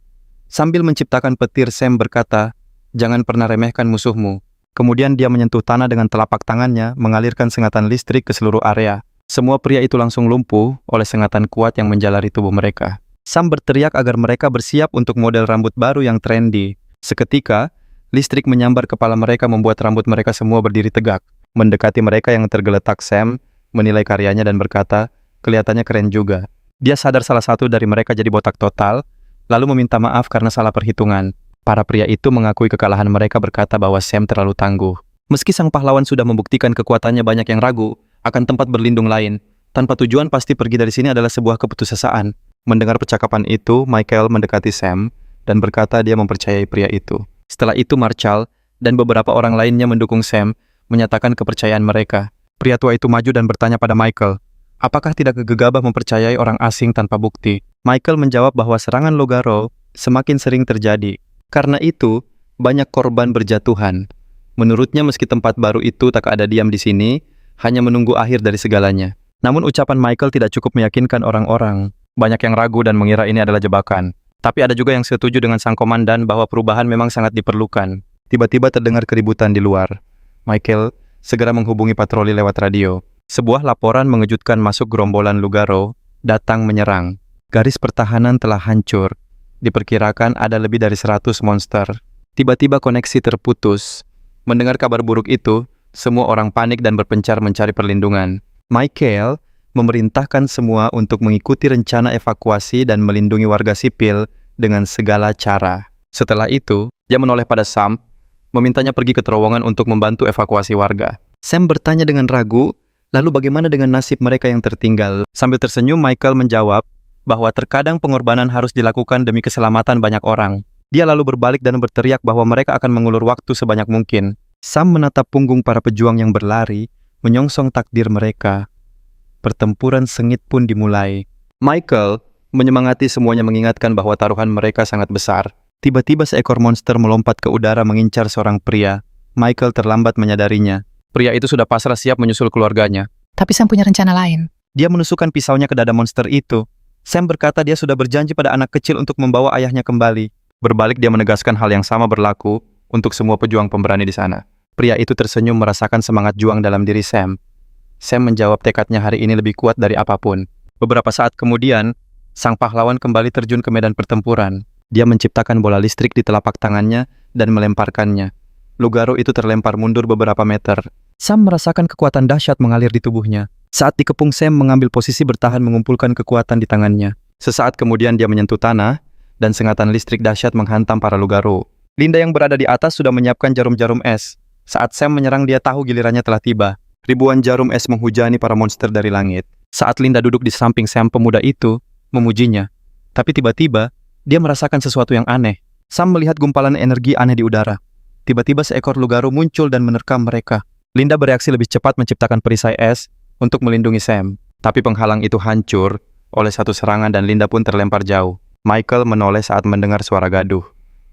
[SPEAKER 1] Sambil menciptakan petir, Sam berkata, jangan pernah remehkan musuhmu. Kemudian dia menyentuh tanah dengan telapak tangannya, mengalirkan sengatan listrik ke seluruh area. Semua pria itu langsung lumpuh oleh sengatan kuat yang menjalari tubuh mereka. Sam berteriak agar mereka bersiap untuk model rambut baru yang trendy. Seketika, listrik menyambar kepala mereka membuat rambut mereka semua berdiri tegak. Mendekati mereka yang tergeletak, Sam menilai karyanya dan berkata, kelihatannya keren juga. Dia sadar salah satu dari mereka jadi botak total, lalu meminta maaf karena salah perhitungan. Para pria itu mengakui kekalahan mereka berkata bahwa Sam terlalu tangguh. Meski sang pahlawan sudah membuktikan kekuatannya, banyak yang ragu akan tempat berlindung lain. Tanpa tujuan pasti pergi dari sini adalah sebuah keputusasaan. Mendengar percakapan itu, Michael mendekati Sam dan berkata dia mempercayai pria itu. Setelah itu Marshall dan beberapa orang lainnya mendukung Sam, menyatakan kepercayaan mereka. Pria tua itu maju dan bertanya pada Michael, apakah tidak gegabah mempercayai orang asing tanpa bukti? Michael menjawab bahwa serangan Logaro semakin sering terjadi. Karena itu, banyak korban berjatuhan. Menurutnya meski tempat baru itu tak ada diam di sini, hanya menunggu akhir dari segalanya. Namun ucapan Michael tidak cukup meyakinkan orang-orang. Banyak yang ragu dan mengira ini adalah jebakan. Tapi ada juga yang setuju dengan sang komandan bahwa perubahan memang sangat diperlukan. Tiba-tiba terdengar keributan di luar. Michael segera menghubungi patroli lewat radio. Sebuah laporan mengejutkan masuk gerombolan Lugaro, datang menyerang. Garis pertahanan telah hancur. Diperkirakan ada lebih dari 100 monster. Tiba-tiba koneksi terputus. Mendengar kabar buruk itu, semua orang panik dan berpencar mencari perlindungan. Michael memerintahkan semua untuk mengikuti rencana evakuasi dan melindungi warga sipil dengan segala cara. Setelah itu, dia menoleh pada Sam, memintanya pergi ke terowongan untuk membantu evakuasi warga. Sam bertanya dengan ragu, lalu bagaimana dengan nasib mereka yang tertinggal? Sambil tersenyum, Michael menjawab bahwa terkadang pengorbanan harus dilakukan demi keselamatan banyak orang. Dia lalu berbalik dan berteriak bahwa mereka akan mengulur waktu sebanyak mungkin. Sam menatap punggung para pejuang yang berlari, menyongsong takdir mereka. Pertempuran sengit pun dimulai. Michael menyemangati semuanya, mengingatkan bahwa taruhan mereka sangat besar. Tiba-tiba seekor monster melompat ke udara mengincar seorang pria. Michael terlambat menyadarinya. Pria itu sudah pasrah siap menyusul keluarganya.
[SPEAKER 2] Tapi Sam punya rencana lain.
[SPEAKER 1] Dia menusukkan pisaunya ke dada monster itu. Sam berkata dia sudah berjanji pada anak kecil untuk membawa ayahnya kembali. Berbalik dia menegaskan hal yang sama berlaku untuk semua pejuang pemberani di sana. Pria itu tersenyum merasakan semangat juang dalam diri Sam. Sam menjawab tekadnya hari ini lebih kuat dari apapun. Beberapa saat kemudian, sang pahlawan kembali terjun ke medan pertempuran. Dia menciptakan bola listrik di telapak tangannya dan melemparkannya. Lugaro itu terlempar mundur beberapa meter. Sam merasakan kekuatan dahsyat mengalir di tubuhnya. Saat dikepung, Sam mengambil posisi bertahan mengumpulkan kekuatan di tangannya. Sesaat kemudian dia menyentuh tanah, dan sengatan listrik dahsyat menghantam para Lugaro. Linda yang berada di atas sudah menyiapkan jarum-jarum es. Saat Sam menyerang, dia tahu gilirannya telah tiba. Ribuan jarum es menghujani para monster dari langit. Saat Linda duduk di samping Sam, pemuda itu memujinya. Tapi tiba-tiba, dia merasakan sesuatu yang aneh. Sam melihat gumpalan energi aneh di udara. Tiba-tiba seekor Lugaro muncul dan menerkam mereka. Linda bereaksi lebih cepat menciptakan perisai es untuk melindungi Sam. Tapi penghalang itu hancur oleh satu serangan dan Linda pun terlempar jauh. Michael menoleh saat mendengar suara gaduh.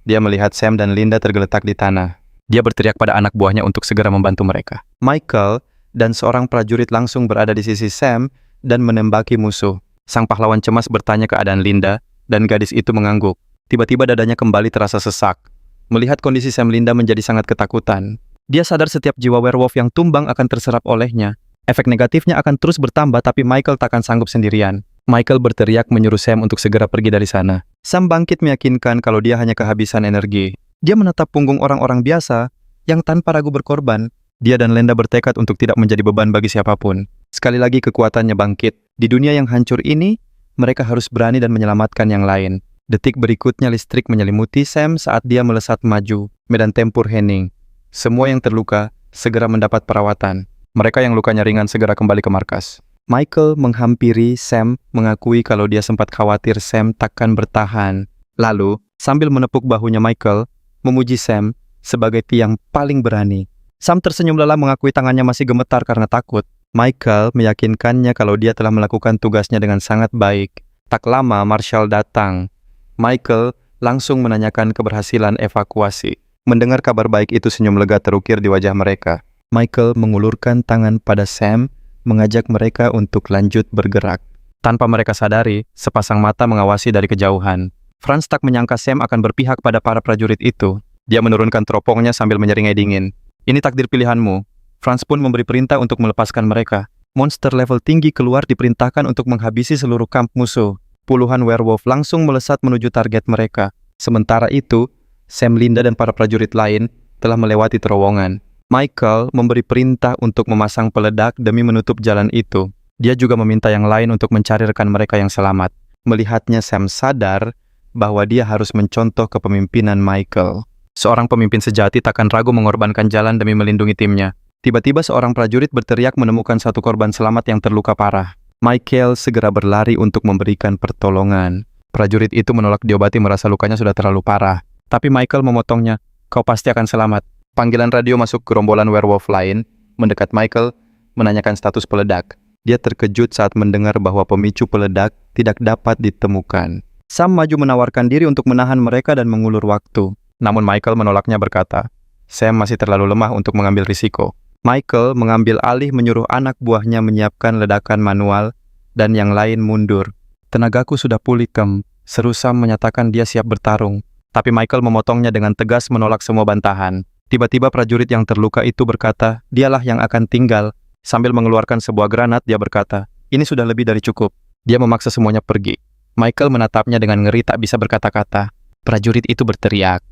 [SPEAKER 1] Dia melihat Sam dan Linda tergeletak di tanah. Dia berteriak pada anak buahnya untuk segera membantu mereka. Michael dan seorang prajurit langsung berada di sisi Sam dan menembaki musuh. Sang pahlawan cemas bertanya keadaan Linda, dan gadis itu mengangguk. Tiba-tiba dadanya kembali terasa sesak. Melihat kondisi Sam, Linda menjadi sangat ketakutan. Dia sadar setiap jiwa werewolf yang tumbang akan terserap olehnya. Efek negatifnya akan terus bertambah, tapi Michael takkan sanggup sendirian. Michael berteriak menyuruh Sam untuk segera pergi dari sana. Sam bangkit meyakinkan kalau dia hanya kehabisan energi. Dia menatap punggung orang-orang biasa yang tanpa ragu berkorban. Dia dan Linda bertekad untuk tidak menjadi beban bagi siapapun. Sekali lagi kekuatannya bangkit. Di dunia yang hancur ini, mereka harus berani dan menyelamatkan yang lain. Detik berikutnya listrik menyelimuti Sam saat dia melesat maju. Medan tempur hening. Semua yang terluka segera mendapat perawatan. Mereka yang lukanya ringan segera kembali ke markas. Michael menghampiri Sam, mengakui kalau dia sempat khawatir Sam takkan bertahan. Lalu, sambil menepuk bahunya Michael, memuji Sam sebagai tiang paling berani. Sam tersenyum lelah mengakui tangannya masih gemetar karena takut. Michael meyakinkannya kalau dia telah melakukan tugasnya dengan sangat baik. Tak lama Marshall datang. Michael langsung menanyakan keberhasilan evakuasi. Mendengar kabar baik itu, senyum lega terukir di wajah mereka. Michael mengulurkan tangan pada Sam, mengajak mereka untuk lanjut bergerak. Tanpa mereka sadari, sepasang mata mengawasi dari kejauhan. Franz tak menyangka Sam akan berpihak pada para prajurit itu. Dia menurunkan teropongnya sambil menyeringai dingin. Ini takdir pilihanmu. Franz pun memberi perintah untuk melepaskan mereka. Monster level tinggi keluar diperintahkan untuk menghabisi seluruh kamp musuh. Puluhan werewolf langsung melesat menuju target mereka. Sementara itu, Sam, Linda, dan para prajurit lain telah melewati terowongan. Michael memberi perintah untuk memasang peledak demi menutup jalan itu. Dia juga meminta yang lain untuk mencari rekan mereka yang selamat. Melihatnya, Sam sadar bahwa dia harus mencontoh kepemimpinan Michael. Seorang pemimpin sejati takkan ragu mengorbankan jalan demi melindungi timnya. Tiba-tiba seorang prajurit berteriak menemukan satu korban selamat yang terluka parah. Michael segera berlari untuk memberikan pertolongan. Prajurit itu menolak diobati merasa lukanya sudah terlalu parah. Tapi Michael memotongnya, "Kau pasti akan selamat." Panggilan radio masuk ke gerombolan werewolf lain, mendekat Michael, menanyakan status peledak. Dia terkejut saat mendengar bahwa pemicu peledak tidak dapat ditemukan. Sam maju menawarkan diri untuk menahan mereka dan mengulur waktu. Namun Michael menolaknya berkata, Sam masih terlalu lemah untuk mengambil risiko. Michael mengambil alih menyuruh anak buahnya menyiapkan ledakan manual dan yang lain mundur. "Tenagaku sudah pulih, Kem," seru Sam menyatakan dia siap bertarung. Tapi Michael memotongnya dengan tegas menolak semua bantahan. Tiba-tiba prajurit yang terluka itu berkata, dialah yang akan tinggal. Sambil mengeluarkan sebuah granat, dia berkata, "Ini sudah lebih dari cukup." Dia memaksa semuanya pergi. Michael menatapnya dengan ngeri tak bisa berkata-kata. Prajurit itu berteriak,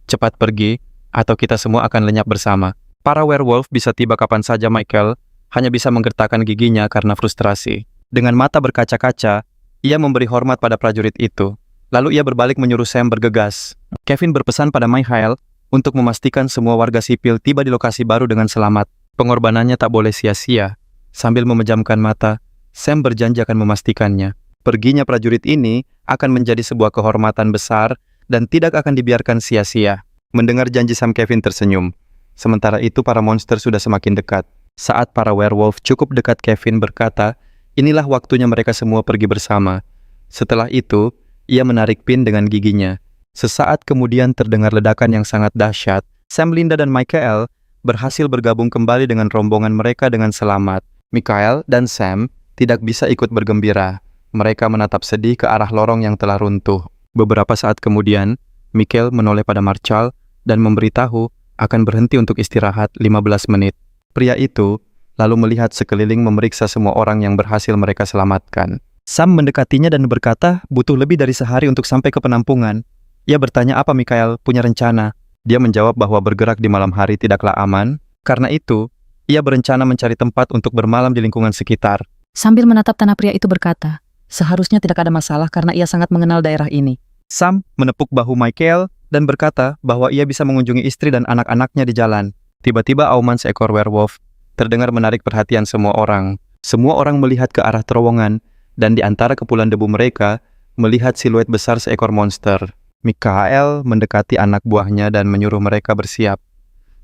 [SPEAKER 1] "Cepat pergi, atau kita semua akan lenyap bersama." Para werewolf bisa tiba kapan saja. Michael hanya bisa menggertakkan giginya karena frustrasi. Dengan mata berkaca-kaca, ia memberi hormat pada prajurit itu. Lalu ia berbalik menyuruh Sam bergegas. Kevin berpesan pada Michael untuk memastikan semua warga sipil tiba di lokasi baru dengan selamat. Pengorbanannya tak boleh sia-sia. Sambil memejamkan mata, Sam berjanji akan memastikannya. Perginya prajurit ini akan menjadi sebuah kehormatan besar dan tidak akan dibiarkan sia-sia. Mendengar janji Sam, Kevin tersenyum. Sementara itu para monster sudah semakin dekat. Saat para werewolf cukup dekat, Kevin berkata, inilah waktunya mereka semua pergi bersama. Setelah itu, ia menarik pin dengan giginya. Sesaat kemudian terdengar ledakan yang sangat dahsyat. Sam, Linda, dan Michael berhasil bergabung kembali dengan rombongan mereka dengan selamat. Michael dan Sam tidak bisa ikut bergembira. Mereka menatap sedih ke arah lorong yang telah runtuh. Beberapa saat kemudian, Michael menoleh pada Marshall dan memberitahu akan berhenti untuk istirahat 15 menit. Pria itu lalu melihat sekeliling memeriksa semua orang yang berhasil mereka selamatkan. Sam mendekatinya dan berkata butuh lebih dari sehari untuk sampai ke penampungan. Ia bertanya apa Michael punya rencana. Dia menjawab bahwa bergerak di malam hari tidaklah aman. Karena itu, ia berencana mencari tempat untuk bermalam di lingkungan sekitar.
[SPEAKER 3] Sambil menatap tanah, pria itu berkata, seharusnya tidak ada masalah karena ia sangat mengenal daerah ini.
[SPEAKER 1] Sam menepuk bahu Michael dan berkata bahwa ia bisa mengunjungi istri dan anak-anaknya di jalan. Tiba-tiba auman seekor werewolf terdengar menarik perhatian semua orang. Semua orang melihat ke arah terowongan, dan di antara kepulan debu mereka, melihat siluet besar seekor monster. Mikael mendekati anak buahnya dan menyuruh mereka bersiap.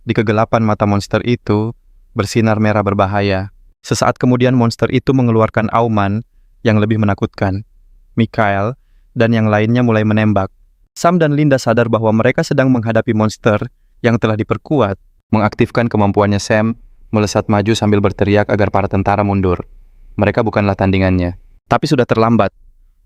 [SPEAKER 1] Di kegelapan mata monster itu bersinar merah berbahaya. Sesaat kemudian monster itu mengeluarkan auman yang lebih menakutkan. Mikael dan yang lainnya mulai menembak. Sam dan Linda sadar bahwa mereka sedang menghadapi monster yang telah diperkuat. Mengaktifkan kemampuannya, Sam melesat maju sambil berteriak agar para tentara mundur. Mereka bukanlah tandingannya. Tapi sudah terlambat.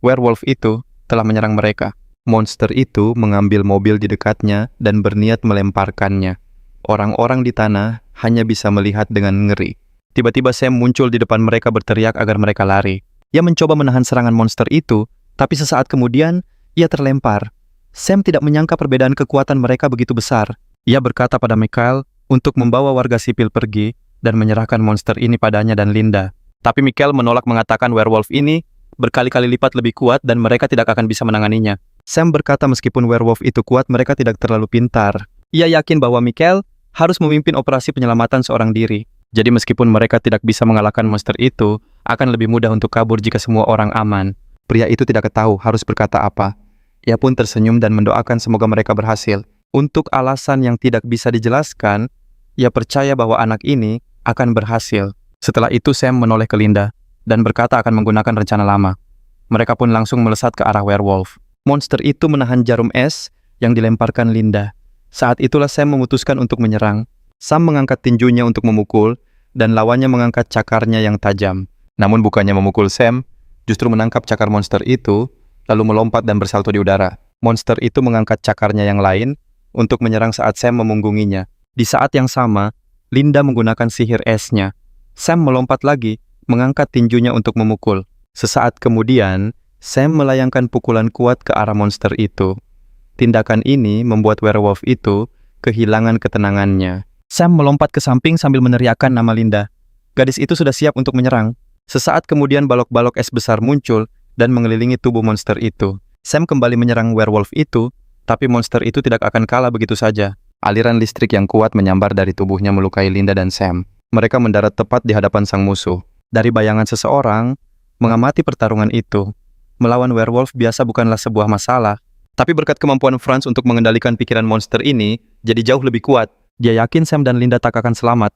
[SPEAKER 1] Werewolf itu telah menyerang mereka. Monster itu mengambil mobil di dekatnya dan berniat melemparkannya. Orang-orang di tanah hanya bisa melihat dengan ngeri. Tiba-tiba Sam muncul di depan mereka berteriak agar mereka lari. Ia mencoba menahan serangan monster itu, tapi sesaat kemudian ia terlempar. Sam tidak menyangka perbedaan kekuatan mereka begitu besar. Ia berkata pada Mikael untuk membawa warga sipil pergi dan menyerahkan monster ini padanya dan Linda. Tapi Mikael menolak, mengatakan werewolf ini berkali-kali lipat lebih kuat dan mereka tidak akan bisa menanganinya. Sam berkata meskipun werewolf itu kuat, mereka tidak terlalu pintar. Ia yakin bahwa Mikael harus memimpin operasi penyelamatan seorang diri. Jadi meskipun mereka tidak bisa mengalahkan monster itu, akan lebih mudah untuk kabur jika semua orang aman. Pria itu tidak tahu harus berkata apa. Ia pun tersenyum dan mendoakan semoga mereka berhasil. Untuk alasan yang tidak bisa dijelaskan, ia percaya bahwa anak ini akan berhasil. Setelah itu Sam menoleh ke Linda dan berkata akan menggunakan rencana lama. Mereka pun langsung melesat ke arah werewolf. Monster itu menahan jarum es yang dilemparkan Linda. Saat itulah Sam memutuskan untuk menyerang. Sam mengangkat tinjunya untuk memukul, dan lawannya mengangkat cakarnya yang tajam. Namun bukannya memukul Sam, justru menangkap cakar monster itu, lalu melompat dan bersalto di udara. Monster itu mengangkat cakarnya yang lain untuk menyerang saat Sam memunggunginya. Di saat yang sama, Linda menggunakan sihir esnya. Sam melompat lagi, mengangkat tinjunya untuk memukul. Sesaat kemudian, Sam melayangkan pukulan kuat ke arah monster itu. Tindakan ini membuat werewolf itu kehilangan ketenangannya. Sam melompat ke samping sambil meneriakkan nama Linda. Gadis itu sudah siap untuk menyerang. Sesaat kemudian balok-balok es besar muncul dan mengelilingi tubuh monster itu. Sam kembali menyerang werewolf itu, tapi monster itu tidak akan kalah begitu saja. Aliran listrik yang kuat menyambar dari tubuhnya melukai Linda dan Sam. Mereka mendarat tepat di hadapan sang musuh. Dari bayangan seseorang, mengamati pertarungan itu, melawan werewolf biasa bukanlah sebuah masalah. Tapi berkat kemampuan Franz untuk mengendalikan pikiran monster ini, jadi jauh lebih kuat. Dia yakin Sam dan Linda tak akan selamat.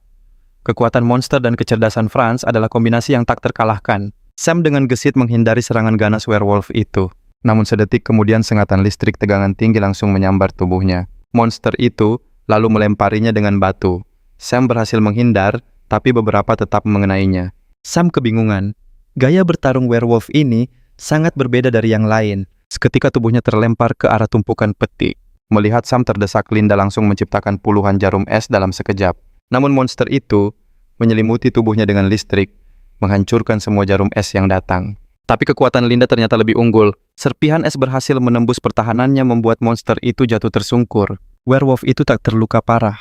[SPEAKER 1] Kekuatan monster dan kecerdasan Franz adalah kombinasi yang tak terkalahkan. Sam dengan gesit menghindari serangan ganas werewolf itu. Namun sedetik kemudian sengatan listrik tegangan tinggi langsung menyambar tubuhnya. Monster itu lalu melemparinya dengan batu. Sam berhasil menghindar, tapi beberapa tetap mengenainya. Sam kebingungan. Gaya bertarung werewolf ini sangat berbeda dari yang lain. Seketika tubuhnya terlempar ke arah tumpukan peti. Melihat Sam terdesak, Linda langsung menciptakan puluhan jarum es dalam sekejap. Namun monster itu menyelimuti tubuhnya dengan listrik, menghancurkan semua jarum es yang datang. Tapi kekuatan Linda ternyata lebih unggul. Serpihan es berhasil menembus pertahanannya, membuat monster itu jatuh tersungkur. Werewolf itu tak terluka parah.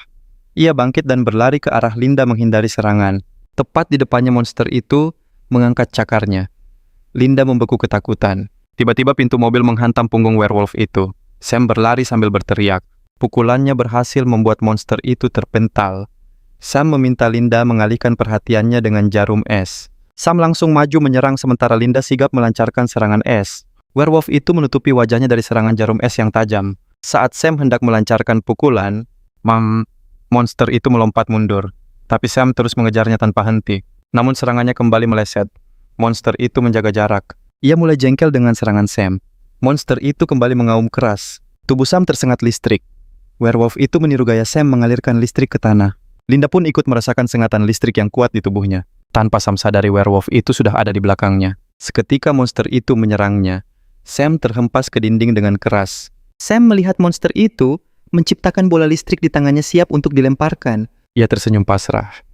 [SPEAKER 1] Ia bangkit dan berlari ke arah Linda menghindari serangan. Tepat di depannya monster itu mengangkat cakarnya. Linda membeku ketakutan. Tiba-tiba pintu mobil menghantam punggung werewolf itu. Sam berlari sambil berteriak. Pukulannya berhasil membuat monster itu terpental. Sam meminta Linda mengalihkan perhatiannya dengan jarum es. Sam langsung maju menyerang sementara Linda sigap melancarkan serangan es. Werewolf itu menutupi wajahnya dari serangan jarum es yang tajam. Saat Sam hendak melancarkan pukulan, monster itu melompat mundur. Tapi Sam terus mengejarnya tanpa henti. Namun serangannya kembali meleset. Monster itu menjaga jarak. Ia mulai jengkel dengan serangan Sam. Monster itu kembali mengaum keras. Tubuh Sam tersengat listrik. Werewolf itu meniru gaya Sam mengalirkan listrik ke tanah. Linda pun ikut merasakan sengatan listrik yang kuat di tubuhnya. Tanpa Sam sadari, werewolf itu sudah ada di belakangnya. Seketika monster itu menyerangnya, Sam terhempas ke dinding dengan keras. Sam melihat monster itu menciptakan bola listrik di tangannya siap untuk dilemparkan. Ia tersenyum pasrah.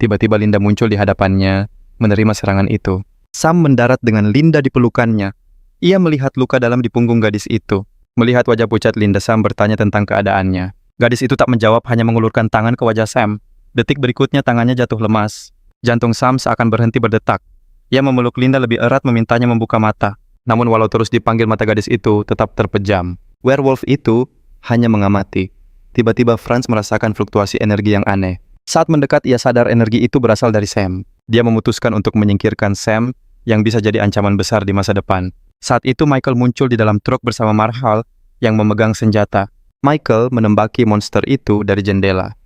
[SPEAKER 1] Tiba-tiba Linda muncul di hadapannya, menerima serangan itu. Sam mendarat dengan Linda di pelukannya. Ia melihat luka dalam di punggung gadis itu. Melihat wajah pucat Linda, Sam bertanya tentang keadaannya. Gadis itu tak menjawab, hanya mengulurkan tangan ke wajah Sam. Detik berikutnya tangannya jatuh lemas. Jantung Sam seakan berhenti berdetak. Ia memeluk Linda lebih erat, memintanya membuka mata. Namun walau terus dipanggil, mata gadis itu tetap terpejam. Werewolf itu hanya mengamati. tiba-tiba Franz merasakan fluktuasi energi yang aneh. Saat mendekat, ia sadar energi itu berasal dari Sam. Dia memutuskan untuk menyingkirkan Sam yang bisa jadi ancaman besar di masa depan. Saat itu Michael muncul di dalam truk bersama Marhal yang memegang senjata. Michael menembaki monster itu dari jendela.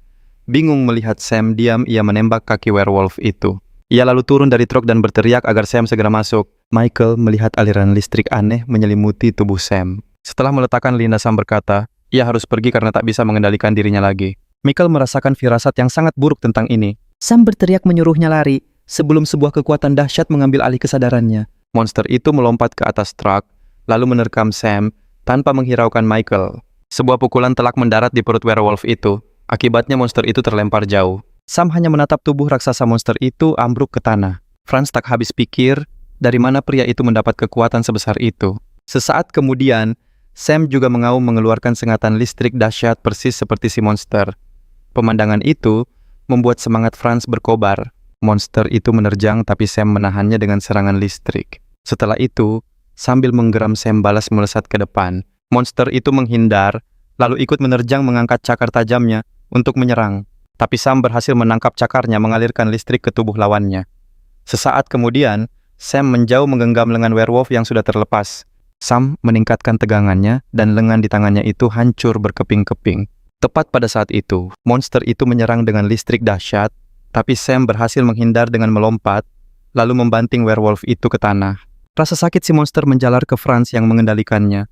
[SPEAKER 1] Bingung melihat Sam diam, ia menembak kaki werewolf itu. Ia lalu turun dari truk dan berteriak agar Sam segera masuk. Michael melihat aliran listrik aneh menyelimuti tubuh Sam. Setelah meletakkan linda, Sam berkata, ia harus pergi karena tak bisa mengendalikan dirinya lagi. Michael merasakan firasat yang sangat buruk tentang ini.
[SPEAKER 3] Sam berteriak menyuruhnya lari, sebelum sebuah kekuatan dahsyat mengambil alih kesadarannya.
[SPEAKER 1] Monster itu melompat ke atas truk, lalu menerkam Sam tanpa menghiraukan Michael. Sebuah pukulan telak mendarat di perut werewolf itu. Akibatnya monster itu terlempar jauh. Sam hanya menatap tubuh raksasa monster itu ambruk ke tanah. Franz tak habis pikir dari mana pria itu mendapat kekuatan sebesar itu. Sesaat kemudian, Sam juga mengaum mengeluarkan sengatan listrik dahsyat persis seperti si monster. Pemandangan itu membuat semangat Franz berkobar. Monster itu menerjang tapi Sam menahannya dengan serangan listrik. Setelah itu, sambil menggeram Sam balas melesat ke depan. Monster itu menghindar, lalu ikut menerjang mengangkat cakar tajamnya untuk menyerang. Tapi Sam berhasil menangkap cakarnya mengalirkan listrik ke tubuh lawannya. Sesaat kemudian, Sam menjauh menggenggam lengan werewolf yang sudah terlepas. Sam meningkatkan tegangannya dan lengan di tangannya itu hancur berkeping-keping. Tepat pada saat itu, monster itu menyerang dengan listrik dahsyat, tapi Sam berhasil menghindar dengan melompat, lalu membanting werewolf itu ke tanah. Rasa sakit si monster menjalar ke Franz yang mengendalikannya.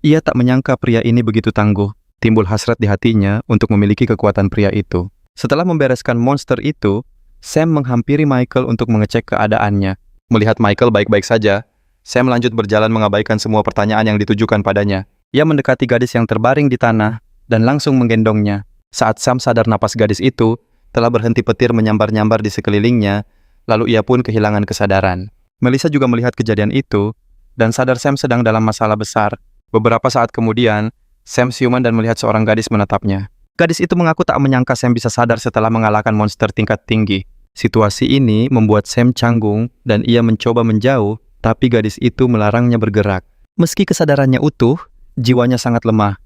[SPEAKER 1] Ia tak menyangka pria ini begitu tangguh. Timbul hasrat di hatinya untuk memiliki kekuatan pria itu. Setelah membereskan monster itu, Sam menghampiri Michael untuk mengecek keadaannya. Melihat Michael baik-baik saja, Sam lanjut berjalan mengabaikan semua pertanyaan yang ditujukan padanya. Ia mendekati gadis yang terbaring di tanah dan langsung menggendongnya. Saat Sam sadar napas gadis itu telah berhenti petir menyambar-nyambar di sekelilingnya, lalu ia pun kehilangan kesadaran. Melissa juga melihat kejadian itu dan sadar Sam sedang dalam masalah besar. Beberapa saat kemudian, Sam siuman dan melihat seorang gadis menatapnya. Gadis itu mengaku tak menyangka Sam bisa sadar setelah mengalahkan monster tingkat tinggi. Situasi ini membuat Sam canggung dan ia mencoba menjauh, tapi gadis itu melarangnya bergerak. Meski kesadarannya utuh, jiwanya sangat lemah.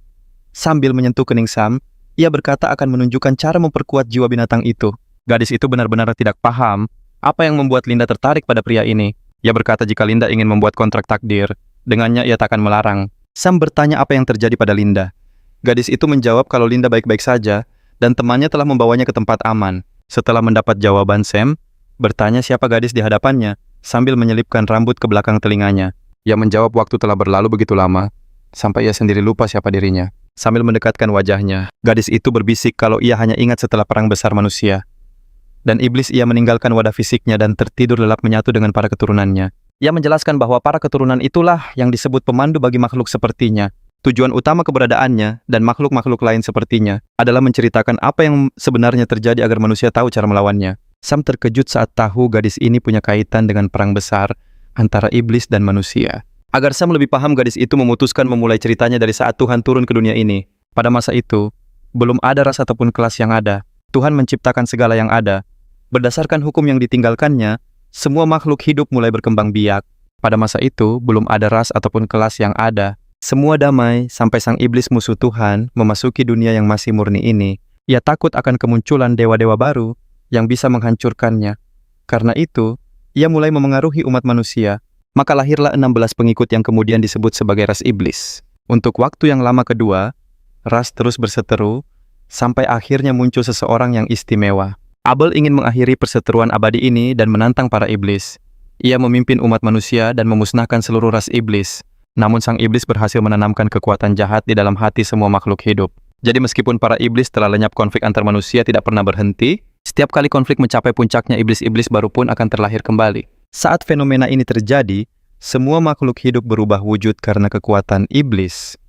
[SPEAKER 1] Sambil menyentuh kening Sam, ia berkata akan menunjukkan cara memperkuat jiwa binatang itu. Gadis itu benar-benar tidak paham apa yang membuat Linda tertarik pada pria ini. Ia berkata jika Linda ingin membuat kontrak takdir, dengannya ia tak akan melarang. Sam bertanya apa yang terjadi pada Linda. Gadis itu menjawab kalau Linda baik-baik saja dan temannya telah membawanya ke tempat aman. Setelah mendapat jawaban, Sam bertanya siapa gadis di hadapannya sambil menyelipkan rambut ke belakang telinganya. Ia menjawab waktu telah berlalu begitu lama, sampai ia sendiri lupa siapa dirinya. Sambil mendekatkan wajahnya, gadis itu berbisik kalau ia hanya ingat setelah perang besar manusia. Dan iblis ia meninggalkan wadah fisiknya dan tertidur lelap menyatu dengan para keturunannya. Ia menjelaskan bahwa para keturunan itulah yang disebut pemandu bagi makhluk sepertinya. Tujuan utama keberadaannya dan makhluk-makhluk lain sepertinya adalah menceritakan apa yang sebenarnya terjadi agar manusia tahu cara melawannya. Sam terkejut saat tahu gadis ini punya kaitan dengan perang besar antara iblis dan manusia. Agar Sam lebih paham, gadis itu memutuskan memulai ceritanya dari saat Tuhan turun ke dunia ini. Pada masa itu, belum ada ras ataupun kelas yang ada. Tuhan menciptakan segala yang ada. Berdasarkan hukum yang ditinggalkannya, semua makhluk hidup mulai berkembang biak. Pada masa itu, belum ada ras ataupun kelas yang ada. Semua damai sampai sang iblis musuh Tuhan memasuki dunia yang masih murni ini. Ia takut akan kemunculan dewa-dewa baru yang bisa menghancurkannya. Karena itu, ia mulai memengaruhi umat manusia. Maka lahirlah 16 pengikut yang kemudian disebut sebagai ras iblis. Untuk waktu yang lama kedua, ras terus berseteru, sampai akhirnya muncul seseorang yang istimewa. Abel ingin mengakhiri perseteruan abadi ini dan menantang para iblis. Ia memimpin umat manusia dan memusnahkan seluruh ras iblis. Namun sang iblis berhasil menanamkan kekuatan jahat di dalam hati semua makhluk hidup. Jadi meskipun para iblis telah lenyap, konflik antar manusia tidak pernah berhenti. Setiap kali konflik mencapai puncaknya, iblis-iblis baru pun akan terlahir kembali. Saat fenomena ini terjadi, semua makhluk hidup berubah wujud karena kekuatan iblis.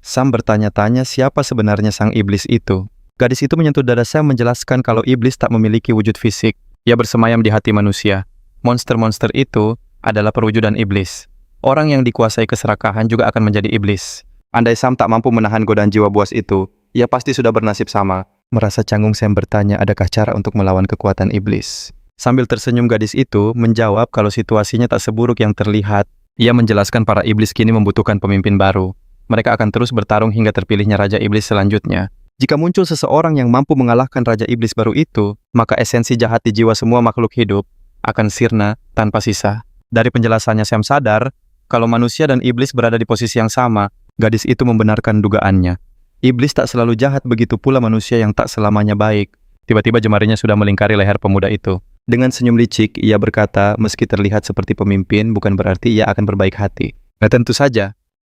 [SPEAKER 1] Sam bertanya-tanya siapa sebenarnya sang iblis itu. Gadis itu menyentuh dada Sam menjelaskan kalau iblis tak memiliki wujud fisik. Ia bersemayam di hati manusia. Monster-monster itu adalah perwujudan iblis. Orang yang dikuasai keserakahan juga akan menjadi iblis. Andai Sam tak mampu menahan godaan jiwa buas itu, ia pasti sudah bernasib sama. Merasa canggung, Sam bertanya adakah cara untuk melawan kekuatan iblis. Sambil tersenyum, gadis itu menjawab kalau situasinya tak seburuk yang terlihat. Ia menjelaskan para iblis kini membutuhkan pemimpin baru. Mereka akan terus bertarung hingga terpilihnya Raja Iblis selanjutnya. Jika muncul seseorang yang mampu mengalahkan Raja Iblis baru itu, maka esensi jahat di jiwa semua makhluk hidup akan sirna tanpa sisa. Dari penjelasannya Sam sadar, kalau manusia dan iblis berada di posisi yang sama, gadis itu membenarkan dugaannya. Iblis tak selalu jahat, begitu pula manusia yang tak selamanya baik. Tiba-tiba jemarinya sudah melingkari leher pemuda itu. Dengan senyum licik, ia berkata, meski terlihat seperti pemimpin, bukan berarti ia akan berbaik hati. Nah tentu saja,